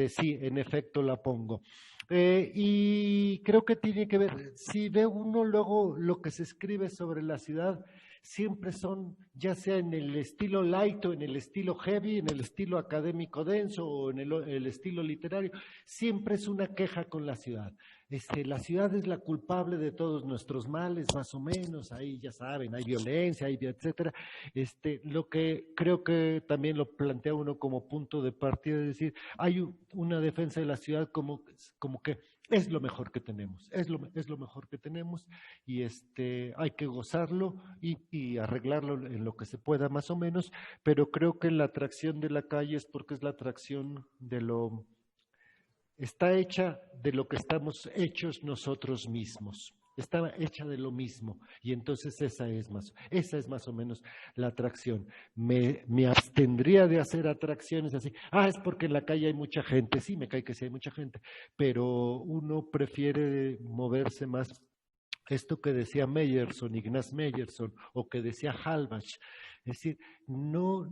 sí, en efecto la pongo. Y creo que tiene que ver, si ve uno luego lo que se escribe sobre la ciudad, siempre son, ya sea en el estilo light o en el estilo heavy, en el estilo académico denso o en el estilo literario, siempre es una queja con la ciudad. La ciudad es la culpable de todos nuestros males, más o menos, ahí ya saben, hay violencia, hay etcétera. Lo que creo que también lo plantea uno como punto de partida, es decir, hay una defensa de la ciudad como que es lo mejor que tenemos, es lo mejor que tenemos, y hay que gozarlo y arreglarlo en lo que se pueda más o menos, pero creo que la atracción de la calle es porque es la atracción está hecha de lo que estamos hechos nosotros mismos. Está hecha de lo mismo, y entonces esa es más o menos la atracción. Me abstendría de hacer atracciones así. Es porque en la calle hay mucha gente. Sí, me cae que sí hay mucha gente, pero uno prefiere moverse más. Esto que decía Ignaz Meyerson, o que decía Halbach, es decir, no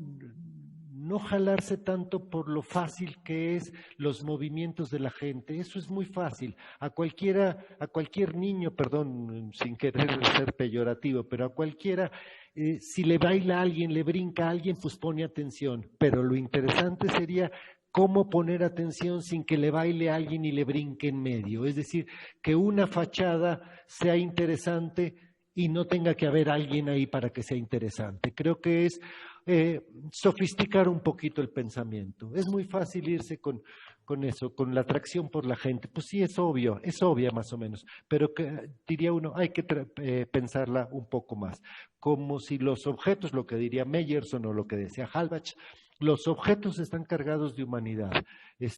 jalarse tanto por lo fácil que es los movimientos de la gente. Eso es muy fácil. A cualquier niño, perdón, sin querer ser peyorativo, pero a cualquiera, si le baila a alguien, le brinca a alguien, pues pone atención. Pero lo interesante sería cómo poner atención sin que le baile a alguien y le brinque en medio. Es decir, que una fachada sea interesante y no tenga que haber alguien ahí para que sea interesante. Creo que es sofisticar un poquito el pensamiento. Es muy fácil irse con eso, con la atracción por la gente. Pues sí, es obvia más o menos, pero diría uno, hay que pensarla un poco más. Como si los objetos, lo que diría Meyerson o lo que decía Halbach, los objetos están cargados de humanidad,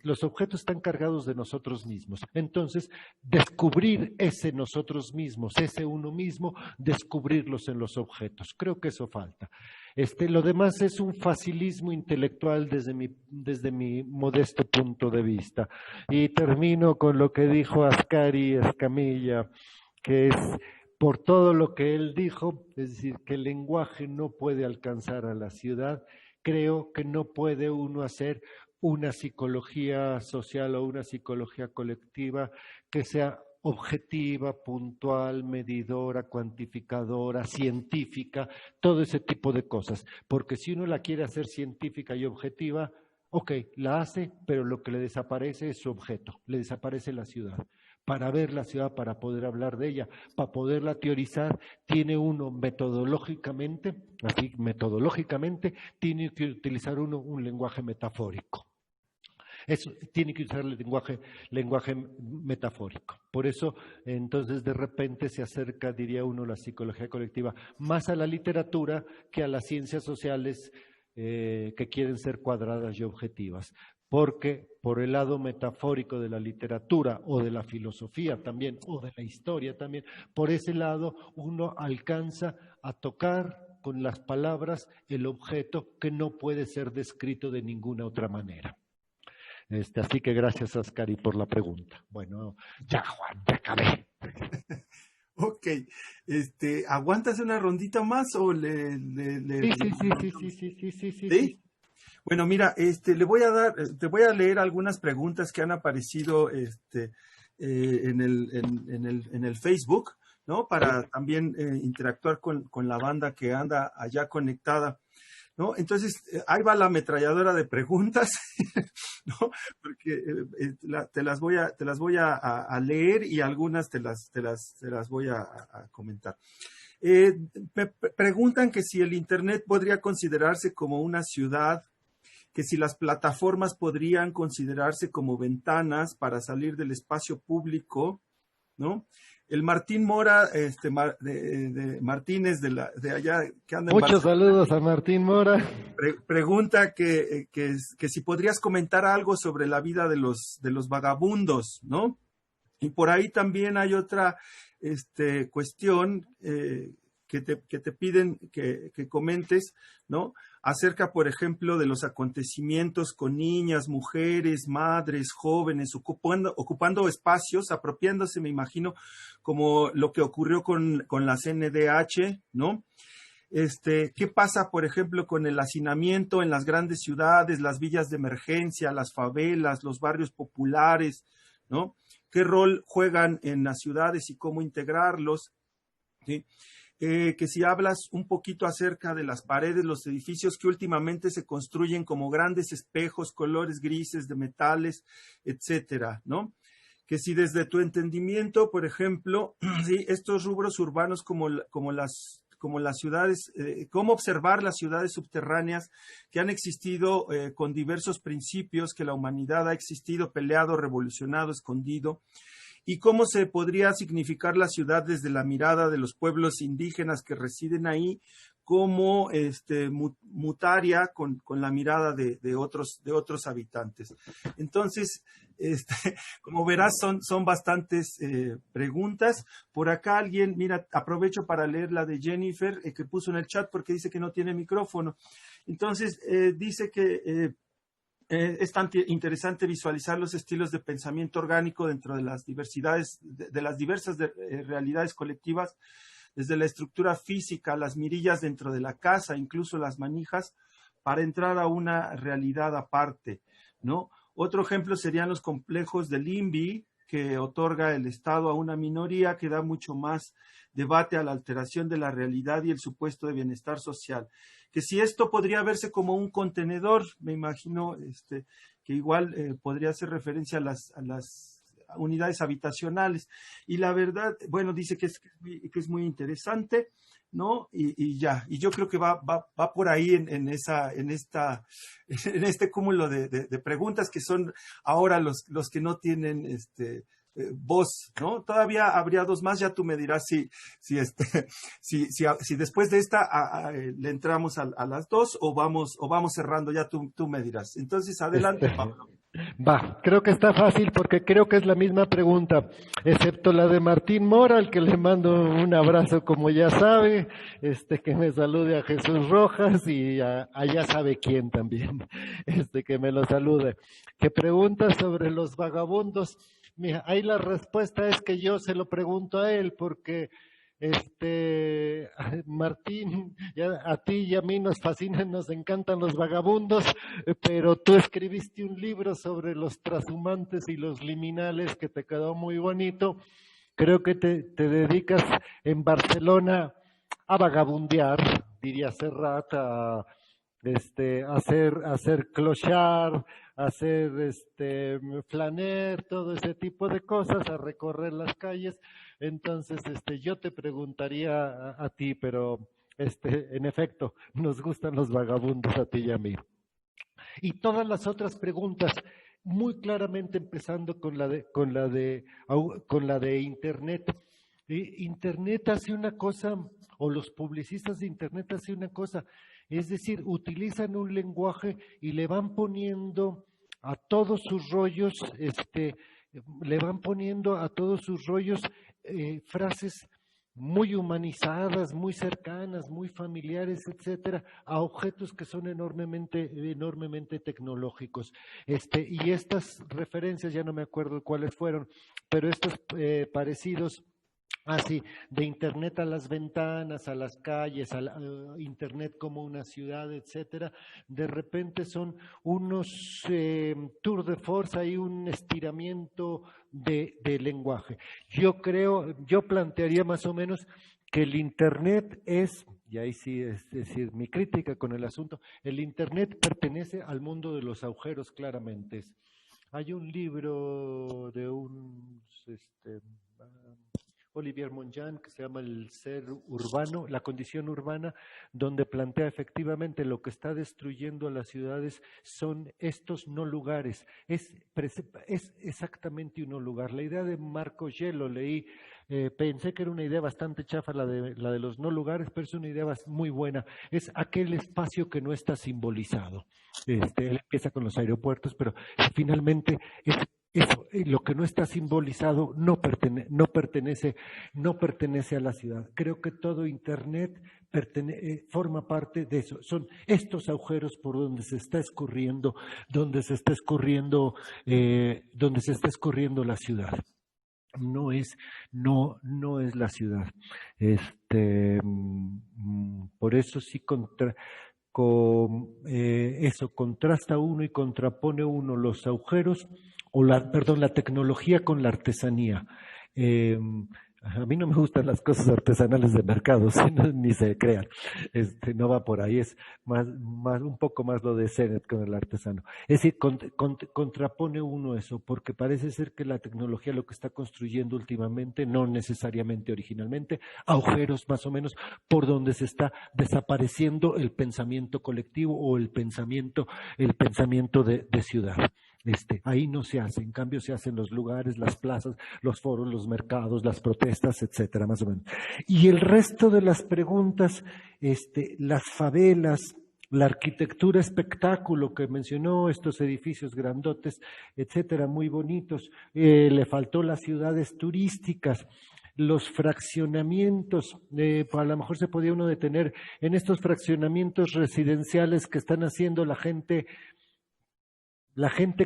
los objetos están cargados de nosotros mismos. Entonces, descubrir ese nosotros mismos, ese uno mismo, descubrirlos en los objetos. Creo que eso falta. Lo demás es un facilismo intelectual desde mi modesto punto de vista. Y termino con lo que dijo Ascari Escamilla, que es por todo lo que él dijo, es decir, que el lenguaje no puede alcanzar a la ciudad. Creo que no puede uno hacer una psicología social o una psicología colectiva que sea objetiva, puntual, medidora, cuantificadora, científica, todo ese tipo de cosas. Porque si uno la quiere hacer científica y objetiva, Ok, la hace, pero lo que le desaparece es su objeto, le desaparece la ciudad. Para ver la ciudad, para poder hablar de ella, para poderla teorizar, tiene uno metodológicamente, tiene que utilizar uno un lenguaje metafórico. Eso, tiene que usar el lenguaje metafórico. Por eso, entonces, de repente se acerca, diría uno, la psicología colectiva más a la literatura que a las ciencias sociales que quieren ser cuadradas y objetivas. Porque por el lado metafórico de la literatura o de la filosofía también, o de la historia también, por ese lado uno alcanza a tocar con las palabras el objeto que no puede ser descrito de ninguna otra manera. Así que gracias, Ascari, por la pregunta. Bueno, ya, Juan, ya acabé. Ok, ¿aguantas una rondita más o le... Sí. Bueno, mira, te voy a leer algunas preguntas que han aparecido en el Facebook, ¿no? Para también interactuar con la banda que anda allá conectada, ¿no? Entonces, ahí va la ametralladora de preguntas, ¿no? Porque te las voy a leer y algunas te las voy a comentar. Me preguntan que si el Internet podría considerarse como una ciudad, que si las plataformas podrían considerarse como ventanas para salir del espacio público, ¿no? El Martín Mora, de Martínez de allá, que anda en Muchos Barcelona, saludos a Martín Mora. Pregunta que si podrías comentar algo sobre la vida de los vagabundos, ¿no? Y por ahí también hay otra cuestión que te piden que comentes, ¿no? Acerca, por ejemplo, de los acontecimientos con niñas, mujeres, madres, jóvenes, ocupando espacios, apropiándose, me imagino, como lo que ocurrió con la CNDH, ¿no? ¿Qué pasa, por ejemplo, con el hacinamiento en las grandes ciudades, las villas de emergencia, las favelas, los barrios populares, ¿no? ¿Qué rol juegan en las ciudades y cómo integrarlos? ¿Sí? Que si hablas un poquito acerca de las paredes, los edificios que últimamente se construyen como grandes espejos, colores grises de metales, etcétera, ¿no? Que si desde tu entendimiento, por ejemplo, ¿sí? Estos rubros urbanos como las ciudades, cómo observar las ciudades subterráneas que han existido con diversos principios, que la humanidad ha existido, peleado, revolucionado, escondido, y cómo se podría significar la ciudad desde la mirada de los pueblos indígenas que residen ahí, como mutaria con la mirada de otros habitantes. Entonces, como verás, son bastantes preguntas. Por acá alguien, mira, aprovecho para leer la de Jennifer, que puso en el chat porque dice que no tiene micrófono. Entonces, dice que es tan interesante visualizar los estilos de pensamiento orgánico dentro de las diversidades, de las diversas realidades colectivas, desde la estructura física, las mirillas dentro de la casa, incluso las manijas, para entrar a una realidad aparte, ¿no? Otro ejemplo serían los complejos del INVI, que otorga el Estado a una minoría, que da mucho más debate a la alteración de la realidad y el supuesto de bienestar social. Que si esto podría verse como un contenedor, me imagino que igual podría hacer referencia a las unidades habitacionales. Y la verdad, bueno, dice que es muy interesante, ¿no? Y yo creo que va por ahí en este cúmulo de preguntas que son ahora los que no tienen voz, ¿no? Todavía habría dos más, ya tú me dirás si después de esta le entramos a las dos o vamos cerrando, ya tú me dirás. Entonces, adelante, Pablo. Va, creo que está fácil porque creo que es la misma pregunta, excepto la de Martín Mora, al que le mando un abrazo como ya sabe, que me salude a Jesús Rojas y a ya sabe quién también, que me lo salude. Que pregunta sobre los vagabundos. Mira, ahí la respuesta es que yo se lo pregunto a él porque Martín, a ti y a mí nos fascinan, nos encantan los vagabundos, pero tú escribiste un libro sobre los trashumantes y los liminales que te quedó muy bonito. Creo que te dedicas en Barcelona a vagabundear, diría Serrat, hacer clochard, hacer flaner, todo ese tipo de cosas, a recorrer las calles. Entonces, yo te preguntaría a ti, pero en efecto, nos gustan los vagabundos a ti y a mí. Y todas las otras preguntas, muy claramente empezando con la de Internet. Internet hace una cosa, o los publicistas de Internet hacen una cosa, es decir, utilizan un lenguaje y le van poniendo a todos sus rollos, frases muy humanizadas, muy cercanas, muy familiares, etcétera, a objetos que son enormemente tecnológicos. Y estas referencias, ya no me acuerdo cuáles fueron, pero estos parecidos, así, de Internet a las ventanas, a las calles, a Internet como una ciudad, etcétera, de repente son unos tour de force, hay un estiramiento de lenguaje. Yo plantearía más o menos que el Internet es, y ahí sí es decir, mi crítica con el asunto, el Internet pertenece al mundo de los agujeros, claramente. Hay un libro de un Olivier Monjan, que se llama El ser urbano, la condición urbana, donde plantea efectivamente lo que está destruyendo a las ciudades son estos no lugares. Es exactamente un no lugar. La idea de Marco Gello, leí, pensé que era una idea bastante chafa la de los no lugares, pero es una idea muy buena. Es aquel espacio que no está simbolizado. Él empieza con los aeropuertos, pero finalmente eso, lo que no está simbolizado no pertenece a la ciudad. Creo que todo Internet forma parte de eso. Son estos agujeros por donde se está escurriendo la ciudad. No es la ciudad. Por eso sí contrasta uno y contrapone uno los agujeros, la tecnología con la artesanía. A mí no me gustan las cosas artesanales de mercado, ni se crean. No va por ahí, es un poco más lo de Sennett con el artesano. Es decir, contrapone uno eso, porque parece ser que la tecnología lo que está construyendo últimamente, no necesariamente originalmente, agujeros más o menos por donde se está desapareciendo el pensamiento colectivo o el pensamiento de ciudad. Ahí no se hace, en cambio se hacen los lugares, las plazas, los foros, los mercados, las protestas, etcétera, más o menos. Y el resto de las preguntas, las favelas, la arquitectura espectáculo que mencionó, estos edificios grandotes, etcétera, muy bonitos. Le faltó las ciudades turísticas, los fraccionamientos, a lo mejor se podía uno detener en estos fraccionamientos residenciales que están haciendo la gente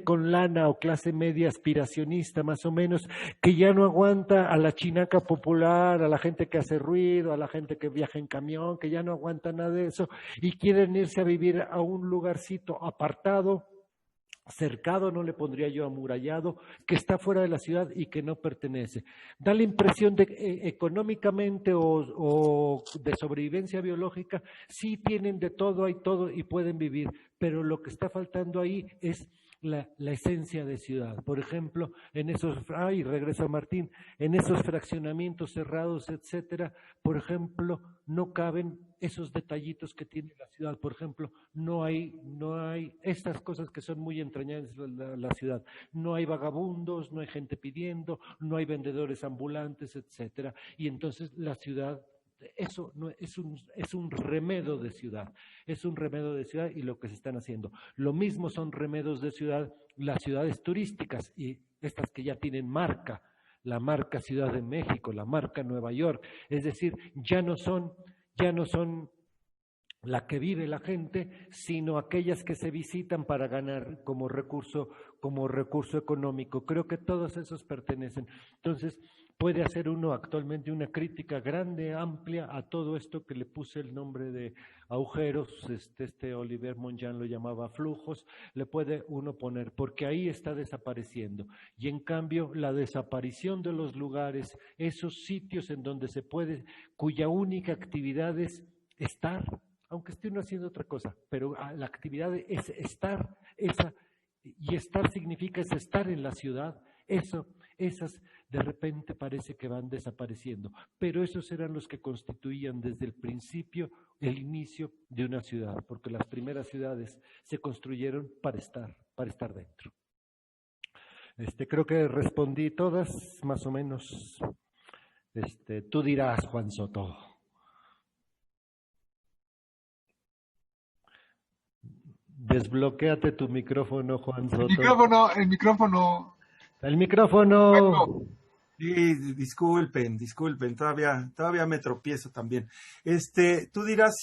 con lana o clase media aspiracionista más o menos, que ya no aguanta a la chinaca popular, a la gente que hace ruido, a la gente que viaja en camión, que ya no aguanta nada de eso y quieren irse a vivir a un lugarcito apartado, cercado, no le pondría yo amurallado, que está fuera de la ciudad y que no pertenece. Da la impresión de que económicamente o de sobrevivencia biológica sí tienen de todo, hay todo y pueden vivir, pero lo que está faltando ahí es la esencia de ciudad. Por ejemplo, regresa Martín, en esos fraccionamientos cerrados, etcétera, por ejemplo, no caben esos detallitos que tiene la ciudad. Por ejemplo, no hay estas cosas que son muy entrañables de la ciudad. No hay vagabundos, no hay gente pidiendo, no hay vendedores ambulantes, etcétera. Y entonces la ciudad, eso no es un remedo de ciudad, y lo que se están haciendo. Lo mismo son remedos de ciudad las ciudades turísticas y estas que ya tienen marca, la marca Ciudad de México, la marca Nueva York, es decir, ya no son la que vive la gente, sino aquellas que se visitan para ganar como recurso económico. Creo que todos esos pertenecen. Entonces, puede hacer uno actualmente una crítica grande, amplia a todo esto que le puse el nombre de agujeros, Olivier Monjan lo llamaba flujos, le puede uno poner, porque ahí está desapareciendo. Y en cambio, la desaparición de los lugares, esos sitios en donde cuya única actividad es estar, aunque esté uno haciendo otra cosa, pero la actividad es estar, y estar significa es estar en la ciudad, esas de repente parece que van desapareciendo, pero esos eran los que constituían desde el principio el inicio de una ciudad, porque las primeras ciudades se construyeron para estar dentro. Creo que respondí todas, más o menos. Tú dirás, Juan Soto. Desbloquéate tu micrófono, Juan Soto. El micrófono. El micrófono. Sí, disculpen, todavía me tropiezo también. Tú dirás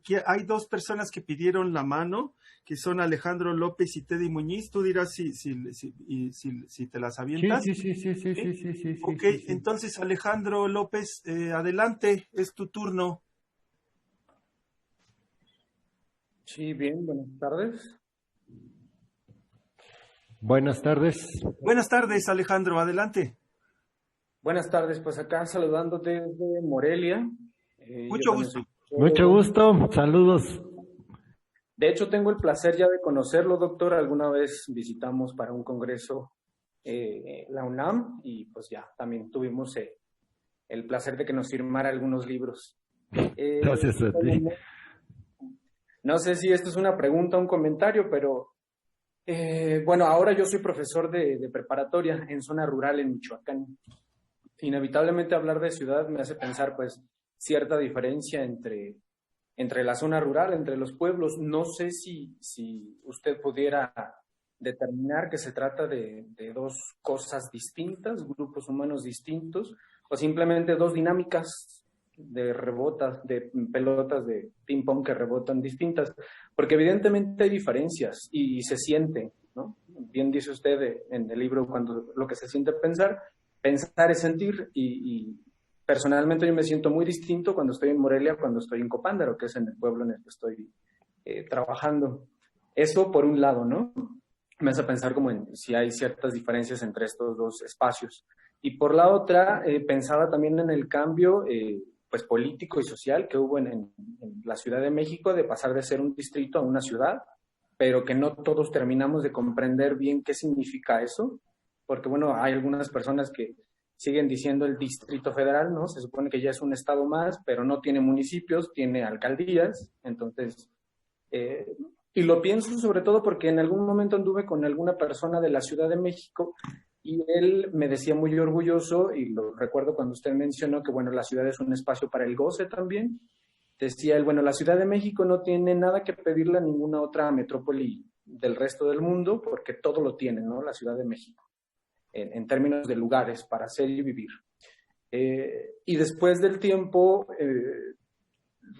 que hay dos personas que pidieron la mano, que son Alejandro López y Teddy Muñiz. Tú dirás si te las avientas. Sí. Ok, entonces Alejandro López, adelante, es tu turno. Sí, bien, buenas tardes. Buenas tardes. Buenas tardes, Alejandro, adelante. Buenas tardes, pues acá saludándote desde Morelia. Mucho gusto. Mucho gusto, saludos. De hecho, tengo el placer ya de conocerlo, doctor. Alguna vez visitamos para un congreso la UNAM y pues ya también tuvimos el placer de que nos firmara algunos libros. Gracias a ti. No sé si esto es una pregunta o un comentario, pero bueno, ahora yo soy profesor de preparatoria en zona rural en Michoacán. Inevitablemente hablar de ciudad me hace pensar pues cierta diferencia entre la zona rural, entre los pueblos. No sé si usted pudiera determinar que se trata de dos cosas distintas, grupos humanos distintos, o simplemente dos dinámicas de pelotas de ping pong que rebotan distintas, porque evidentemente hay diferencias y se siente, ¿no? Bien dice usted en el libro, cuando lo que se siente pensar es sentir, y personalmente yo me siento muy distinto cuando estoy en Morelia, cuando estoy en Copándaro, que es en el pueblo en el que estoy trabajando. Eso por un lado, ¿no? Me hace pensar como en si hay ciertas diferencias entre estos dos espacios. Y por la otra, pensaba también en el cambio pues político y social que hubo en la Ciudad de México, de pasar de ser un distrito a una ciudad, pero que no todos terminamos de comprender bien qué significa eso, porque bueno, hay algunas personas que siguen diciendo el Distrito Federal, ¿no? Se supone que ya es un estado más, pero no tiene municipios, tiene alcaldías, entonces, y lo pienso sobre todo porque en algún momento anduve con alguna persona de la Ciudad de México y él me decía muy orgulloso, y lo recuerdo cuando usted mencionó que, bueno, la ciudad es un espacio para el goce también. Decía él, bueno, la Ciudad de México no tiene nada que pedirle a ninguna otra metrópoli del resto del mundo, porque todo lo tiene, ¿no? La Ciudad de México, en términos de lugares para hacer y vivir. Y después del tiempo,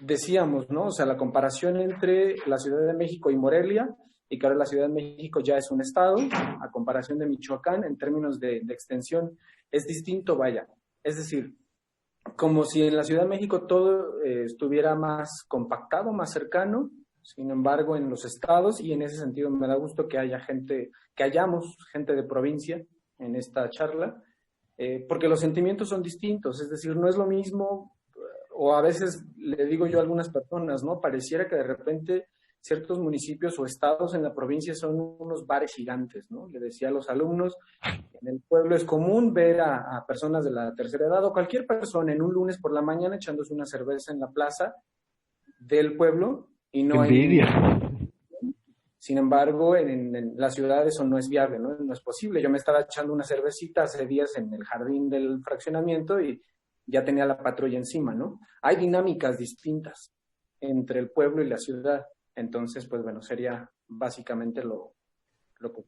decíamos, ¿no? O sea, la comparación entre la Ciudad de México y Morelia, y que ahora la Ciudad de México ya es un estado, a comparación de Michoacán, en términos de extensión, es distinto, vaya. Es decir, como si en la Ciudad de México todo estuviera más compactado, más cercano. Sin embargo, en los estados, y en ese sentido me da gusto que hayamos gente de provincia en esta charla, porque los sentimientos son distintos. Es decir, no es lo mismo, o a veces le digo yo a algunas personas, ¿no? Pareciera que de repente ciertos municipios o estados en la provincia son unos bares gigantes, ¿no? Le decía a los alumnos, en el pueblo es común ver a personas de la tercera edad o cualquier persona en un lunes por la mañana echándose una cerveza en la plaza del pueblo y no Envidia. Sin embargo, en la ciudad eso no es viable, ¿no? No es posible. Yo me estaba echando una cervecita hace días en el jardín del fraccionamiento y ya tenía la patrulla encima, ¿no? Hay dinámicas distintas entre el pueblo y la ciudad. Entonces, pues bueno, sería básicamente lo que...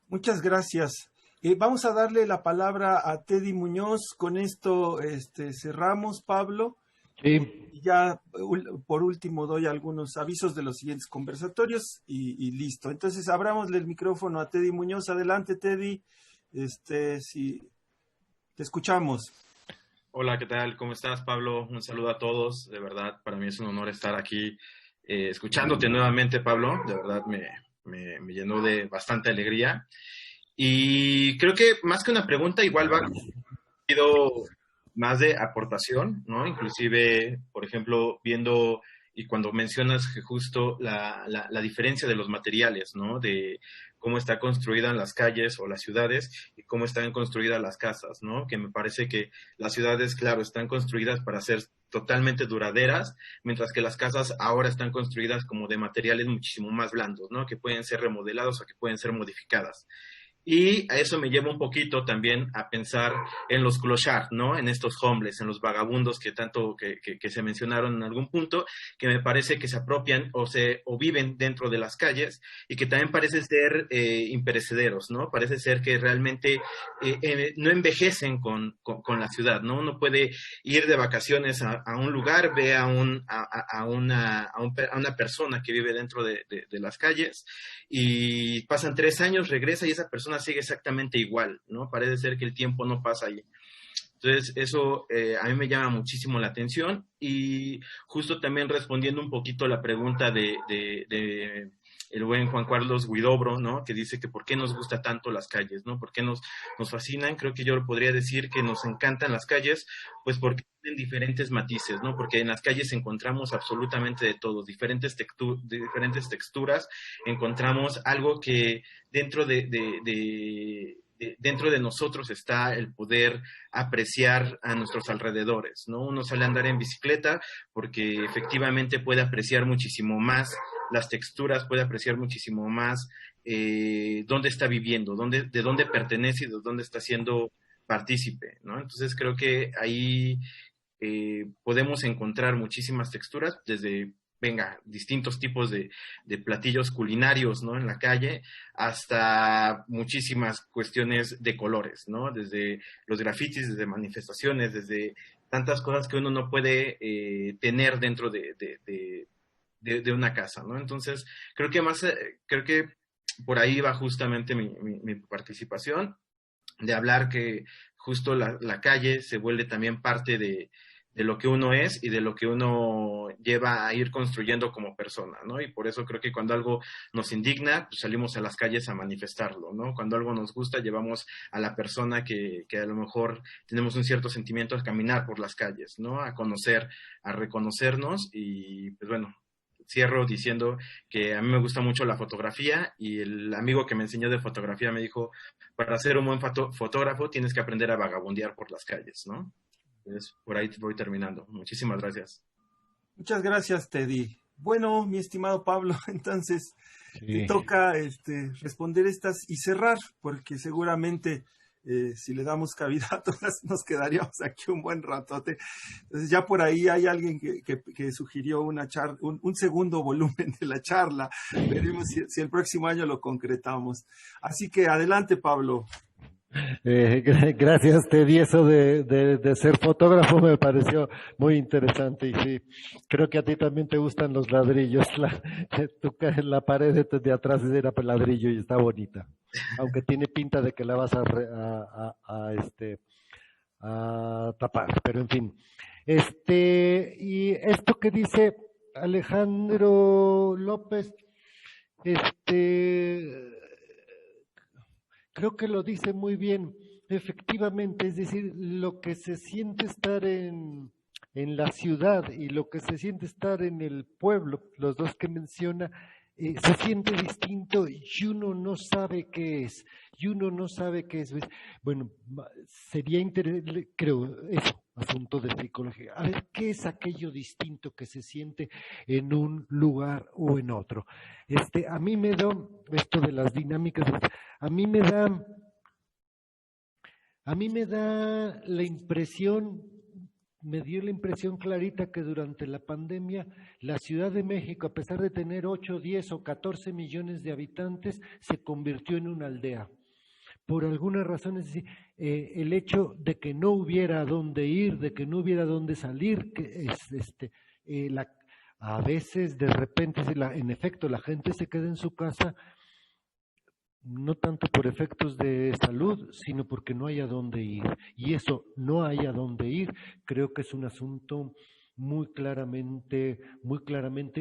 Muchas gracias. Vamos a darle la palabra a Teddy Muñoz. Con esto cerramos, Pablo. Sí. Y ya por último doy algunos avisos de los siguientes conversatorios y listo. Entonces, abrámosle el micrófono a Teddy Muñoz. Adelante, Teddy. Si te escuchamos. Hola, ¿qué tal? ¿Cómo estás, Pablo? Un saludo a todos. De verdad, para mí es un honor estar aquí escuchándote nuevamente, Pablo. De verdad, me llenó de bastante alegría. Y creo que más que una pregunta, igual va más de aportación, ¿no? Inclusive, por ejemplo, viendo y cuando mencionas que justo la diferencia de los materiales, ¿no? De cómo están construidas las calles o las ciudades y cómo están construidas las casas, ¿no? Que me parece que las ciudades, claro, están construidas para ser totalmente duraderas, mientras que las casas ahora están construidas como de materiales muchísimo más blandos, ¿no? Que pueden ser remodelados o que pueden ser modificadas. Y a eso me lleva un poquito también a pensar en los clochards, ¿no? En estos homeless, en los vagabundos que tanto que se mencionaron en algún punto, que me parece que se apropian o viven dentro de las calles y que también parece ser imperecederos, ¿no? Parece ser que realmente no envejecen con la ciudad, ¿no? Uno puede ir de vacaciones a un lugar, ve a una persona que vive dentro de las calles y pasan 3 años, regresa y esa persona sigue exactamente igual, ¿no? Parece ser que el tiempo no pasa allí. Entonces, eso a mí me llama muchísimo la atención y justo también respondiendo un poquito a la pregunta de el buen Juan Carlos Huidobro, ¿no? Que dice que por qué nos gusta tanto las calles, ¿no? ¿Por qué nos fascinan? Creo que yo podría decir que nos encantan las calles, pues porque tienen diferentes matices, ¿no? Porque en las calles encontramos absolutamente de todo, diferentes texturas, encontramos algo que dentro dentro de nosotros está el poder apreciar a nuestros alrededores, ¿no? Uno sale a andar en bicicleta porque efectivamente puede apreciar muchísimo más las texturas, puede apreciar muchísimo más dónde está viviendo, de dónde pertenece y de dónde está siendo partícipe, ¿no? Entonces creo que ahí podemos encontrar muchísimas texturas desde distintos tipos de platillos culinarios, ¿no? En la calle, hasta muchísimas cuestiones de colores, ¿no? Desde los grafitis, desde manifestaciones, desde tantas cosas que uno no puede tener dentro de una casa, ¿no? Entonces, creo que por ahí va justamente mi participación, de hablar que justo la calle se vuelve también parte de lo que uno es y de lo que uno lleva a ir construyendo como persona, ¿no? Y por eso creo que cuando algo nos indigna, pues salimos a las calles a manifestarlo, ¿no? Cuando algo nos gusta, llevamos a la persona que a lo mejor tenemos un cierto sentimiento al caminar por las calles, ¿no? A conocer, a reconocernos y, pues bueno, cierro diciendo que a mí me gusta mucho la fotografía y el amigo que me enseñó de fotografía me dijo, para ser un buen fotógrafo tienes que aprender a vagabundear por las calles, ¿no? Entonces, por ahí voy terminando. Muchísimas gracias. Muchas gracias, Teddy. Bueno, mi estimado Pablo, entonces te toca responder estas y cerrar, porque seguramente si le damos cabida a todas nos quedaríamos aquí un buen ratote. Entonces ya por ahí hay alguien que sugirió un segundo volumen de la charla. Veremos si el próximo año lo concretamos. Así que adelante, Pablo. Gracias, Teddy. Eso de ser fotógrafo me pareció muy interesante y sí, creo que a ti también te gustan los ladrillos. La pared de atrás era ladrillo y está bonita, aunque tiene pinta de que la vas a tapar, pero en fin. Y esto que dice Alejandro López, creo que lo dice muy bien, efectivamente, es decir, lo que se siente estar en la ciudad y lo que se siente estar en el pueblo, los dos que menciona, se siente distinto y uno no sabe qué es, Bueno, sería interesante, creo, eso, asunto de psicología. A ver, ¿qué es aquello distinto que se siente en un lugar o en otro? A mí me da, esto de las dinámicas, a mí me da la impresión, me dio la impresión clarita que durante la pandemia la Ciudad de México, a pesar de tener 8, 10 o 14 millones de habitantes, se convirtió en una aldea. Por alguna razón, es decir, el hecho de que no hubiera a dónde ir, de que no hubiera a dónde salir, que a veces de repente, en efecto, la gente se queda en su casa, no tanto por efectos de salud, sino porque no hay a dónde ir. Y eso, no hay a dónde ir, creo que es un asunto muy claramente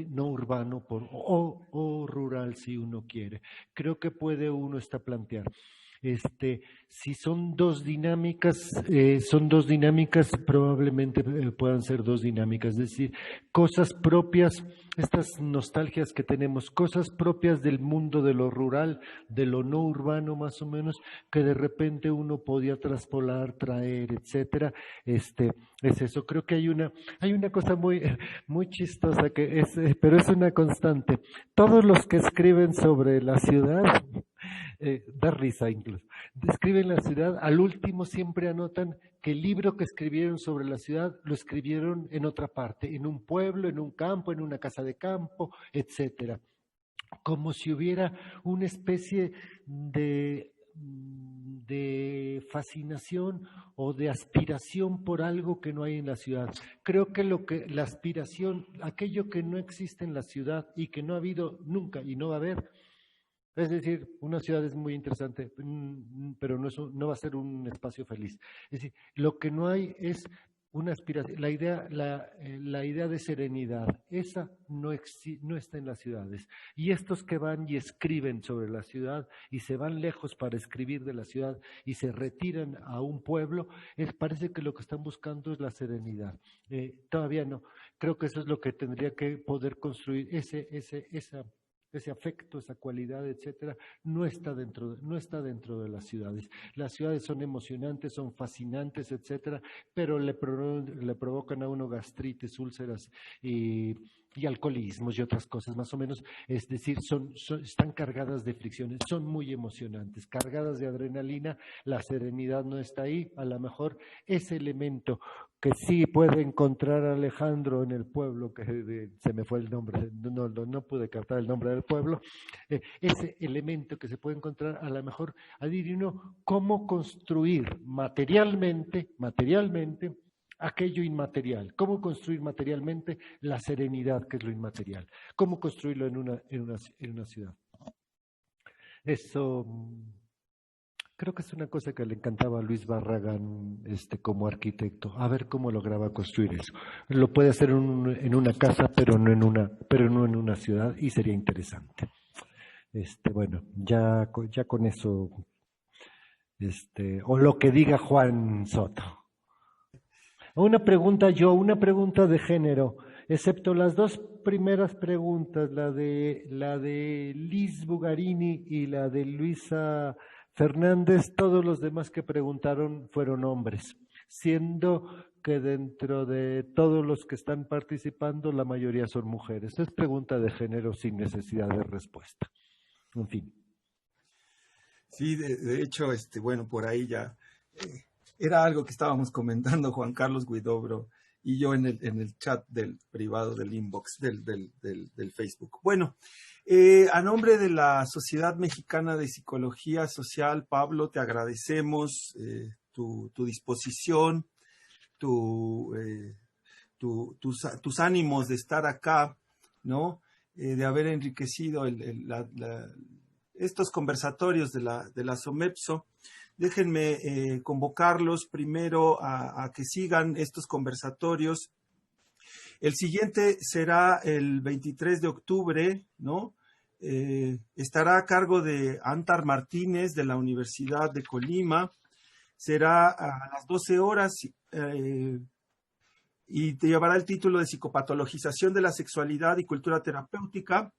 no urbano o rural, si uno quiere. Creo que puede uno plantear. Si son dos dinámicas, probablemente puedan ser dos dinámicas, es decir, cosas propias, estas nostalgias que tenemos, cosas propias del mundo de lo rural, de lo no urbano más o menos, que de repente uno podía traspolar, traer, etcétera. Es eso. Creo que hay una cosa muy chistosa pero es una constante. Todos los que escriben sobre la ciudad, da risa incluso, describen la ciudad, al último siempre anotan que el libro que escribieron sobre la ciudad lo escribieron en otra parte, en un pueblo, en un campo, en una casa de campo, etcétera. Como si hubiera una especie de fascinación o de aspiración por algo que no hay en la ciudad. Creo que la aspiración, aquello que no existe en la ciudad y que no ha habido nunca y no va a haber. Es decir, una ciudad es muy interesante, pero no va a ser un espacio feliz. Es decir, lo que no hay es una aspiración, la idea de serenidad, esa no está en las ciudades. Y estos que van y escriben sobre la ciudad y se van lejos para escribir de la ciudad y se retiran a un pueblo, parece que lo que están buscando es la serenidad. Todavía no. Creo que eso es lo que tendría que poder construir ese afecto, esa cualidad, etcétera, no está dentro de las ciudades. Las ciudades son emocionantes, son fascinantes, etcétera, pero le provocan a uno gastritis, úlceras y alcoholismos y otras cosas más o menos. Es decir, están cargadas de fricciones, son muy emocionantes, cargadas de adrenalina. La serenidad no está ahí. A lo mejor ese elemento que sí puede encontrar Alejandro en el pueblo, que se me fue el nombre, no pude captar el nombre del pueblo, ese elemento que se puede encontrar, a lo mejor adivino cómo construir materialmente aquello inmaterial, cómo construir materialmente la serenidad, que es lo inmaterial, cómo construirlo en una ciudad. Eso creo que es una cosa que le encantaba a Luis Barragán como arquitecto, a ver cómo lograba construir eso. Lo puede hacer en una casa, pero no en una ciudad, y sería interesante. Bueno, ya con eso, o lo que diga Juan Soto. Una pregunta de género, excepto las dos primeras preguntas, la de Liz Bugarini y la de Luisa Fernández, todos los demás que preguntaron fueron hombres, siendo que dentro de todos los que están participando la mayoría son mujeres. Es pregunta de género sin necesidad de respuesta. En fin. Sí, de hecho, bueno, por ahí ya era algo que estábamos comentando Juan Carlos Guidobro y yo en el chat del privado del inbox del Facebook. Bueno, a nombre de la Sociedad Mexicana de Psicología Social, Pablo, te agradecemos tu disposición, tus ánimos de estar acá, ¿no? De haber enriquecido estos conversatorios de la SOMEPSO. Déjenme convocarlos primero a que sigan estos conversatorios. El siguiente será el 23 de octubre, ¿no? Estará a cargo de Antar Martínez de la Universidad de Colima. Será a las 12 horas y te llevará el título de Psicopatologización de la Sexualidad y Cultura Terapéutica.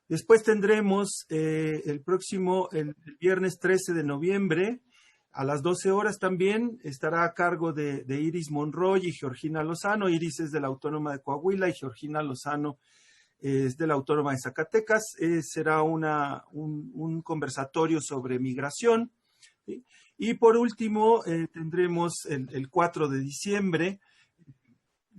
Después tendremos el viernes 13 de noviembre, a las 12 horas también, estará a cargo de Iris Monroy y Georgina Lozano. Iris es de la Autónoma de Coahuila y Georgina Lozano es de la Autónoma de Zacatecas. Será un conversatorio sobre migración. ¿Sí? Y por último, tendremos el 4 de diciembre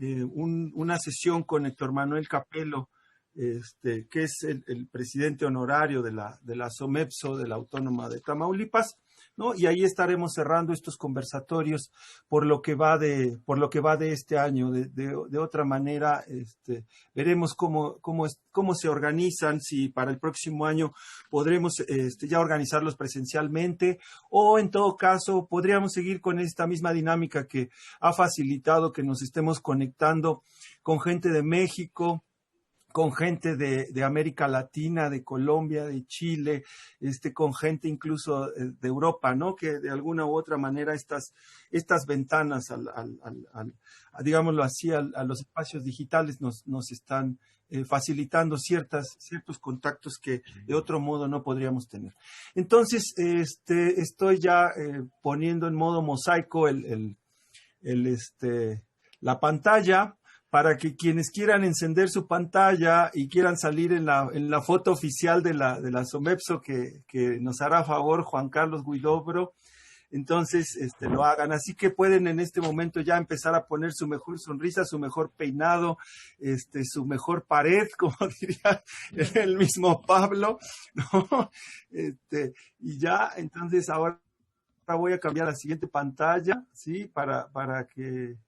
una sesión con Héctor Manuel Capello, que es el presidente honorario de la SOMEPSO de la Autónoma de Tamaulipas, ¿no? Y ahí estaremos cerrando estos conversatorios por lo que va de este año. De otra manera, veremos cómo se organizan, si para el próximo año podremos ya organizarlos presencialmente, o en todo caso podríamos seguir con esta misma dinámica que ha facilitado que nos estemos conectando con gente de México, con gente de América Latina, de Colombia, de Chile, con gente incluso de Europa, ¿no? Que de alguna u otra manera estas ventanas, digámoslo así, a los espacios digitales nos están facilitando ciertos contactos que de otro modo no podríamos tener. Entonces, estoy ya poniendo en modo mosaico la pantalla, para que quienes quieran encender su pantalla y quieran salir en la foto oficial de la SOMEPSO que nos hará favor Juan Carlos Huidobro, entonces lo hagan. Así que pueden en este momento ya empezar a poner su mejor sonrisa, su mejor peinado, su mejor pared, como diría el mismo Pablo, ¿no? Y ya, entonces ahora voy a cambiar a la siguiente pantalla, ¿sí? Para que...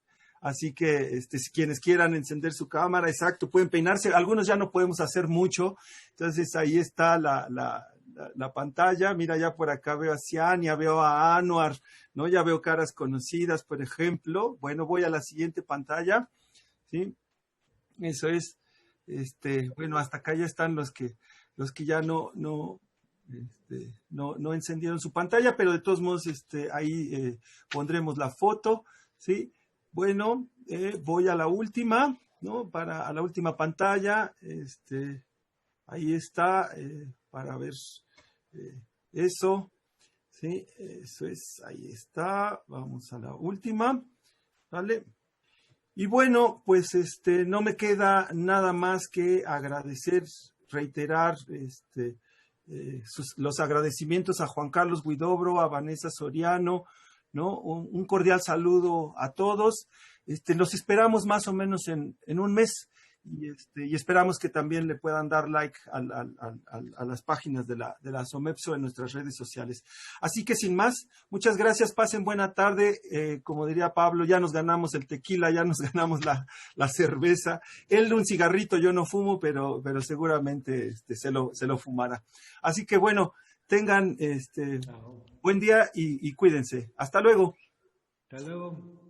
Así que si quienes quieran encender su cámara, exacto, pueden peinarse. Algunos ya no podemos hacer mucho. Entonces ahí está la pantalla. Mira, ya por acá veo a Ciania, veo a Anuar, ¿no? Ya veo caras conocidas, por ejemplo. Bueno, voy a la siguiente pantalla, ¿sí? Eso es, bueno, hasta acá ya están los que ya no encendieron su pantalla, pero de todos modos ahí pondremos la foto, ¿sí? Bueno, voy a la última, ¿no? A la última pantalla, ahí está, para ver eso, ¿sí? Eso es, ahí está, vamos a la última, ¿vale? Y bueno, pues no me queda nada más que agradecer, reiterar, los agradecimientos a Juan Carlos Huidobro, a Vanessa Soriano, ¿no? Un cordial saludo a todos. Los esperamos más o menos en un mes y esperamos que también le puedan dar like a las páginas de la SOMEPSO en nuestras redes sociales. Así que sin más, muchas gracias, pasen buena tarde. Como diría Pablo, ya nos ganamos el tequila, ya nos ganamos la cerveza. Él un cigarrito, yo no fumo, pero seguramente se lo fumará. Así que bueno, tengan buen día y cuídense. Hasta luego. Hasta luego.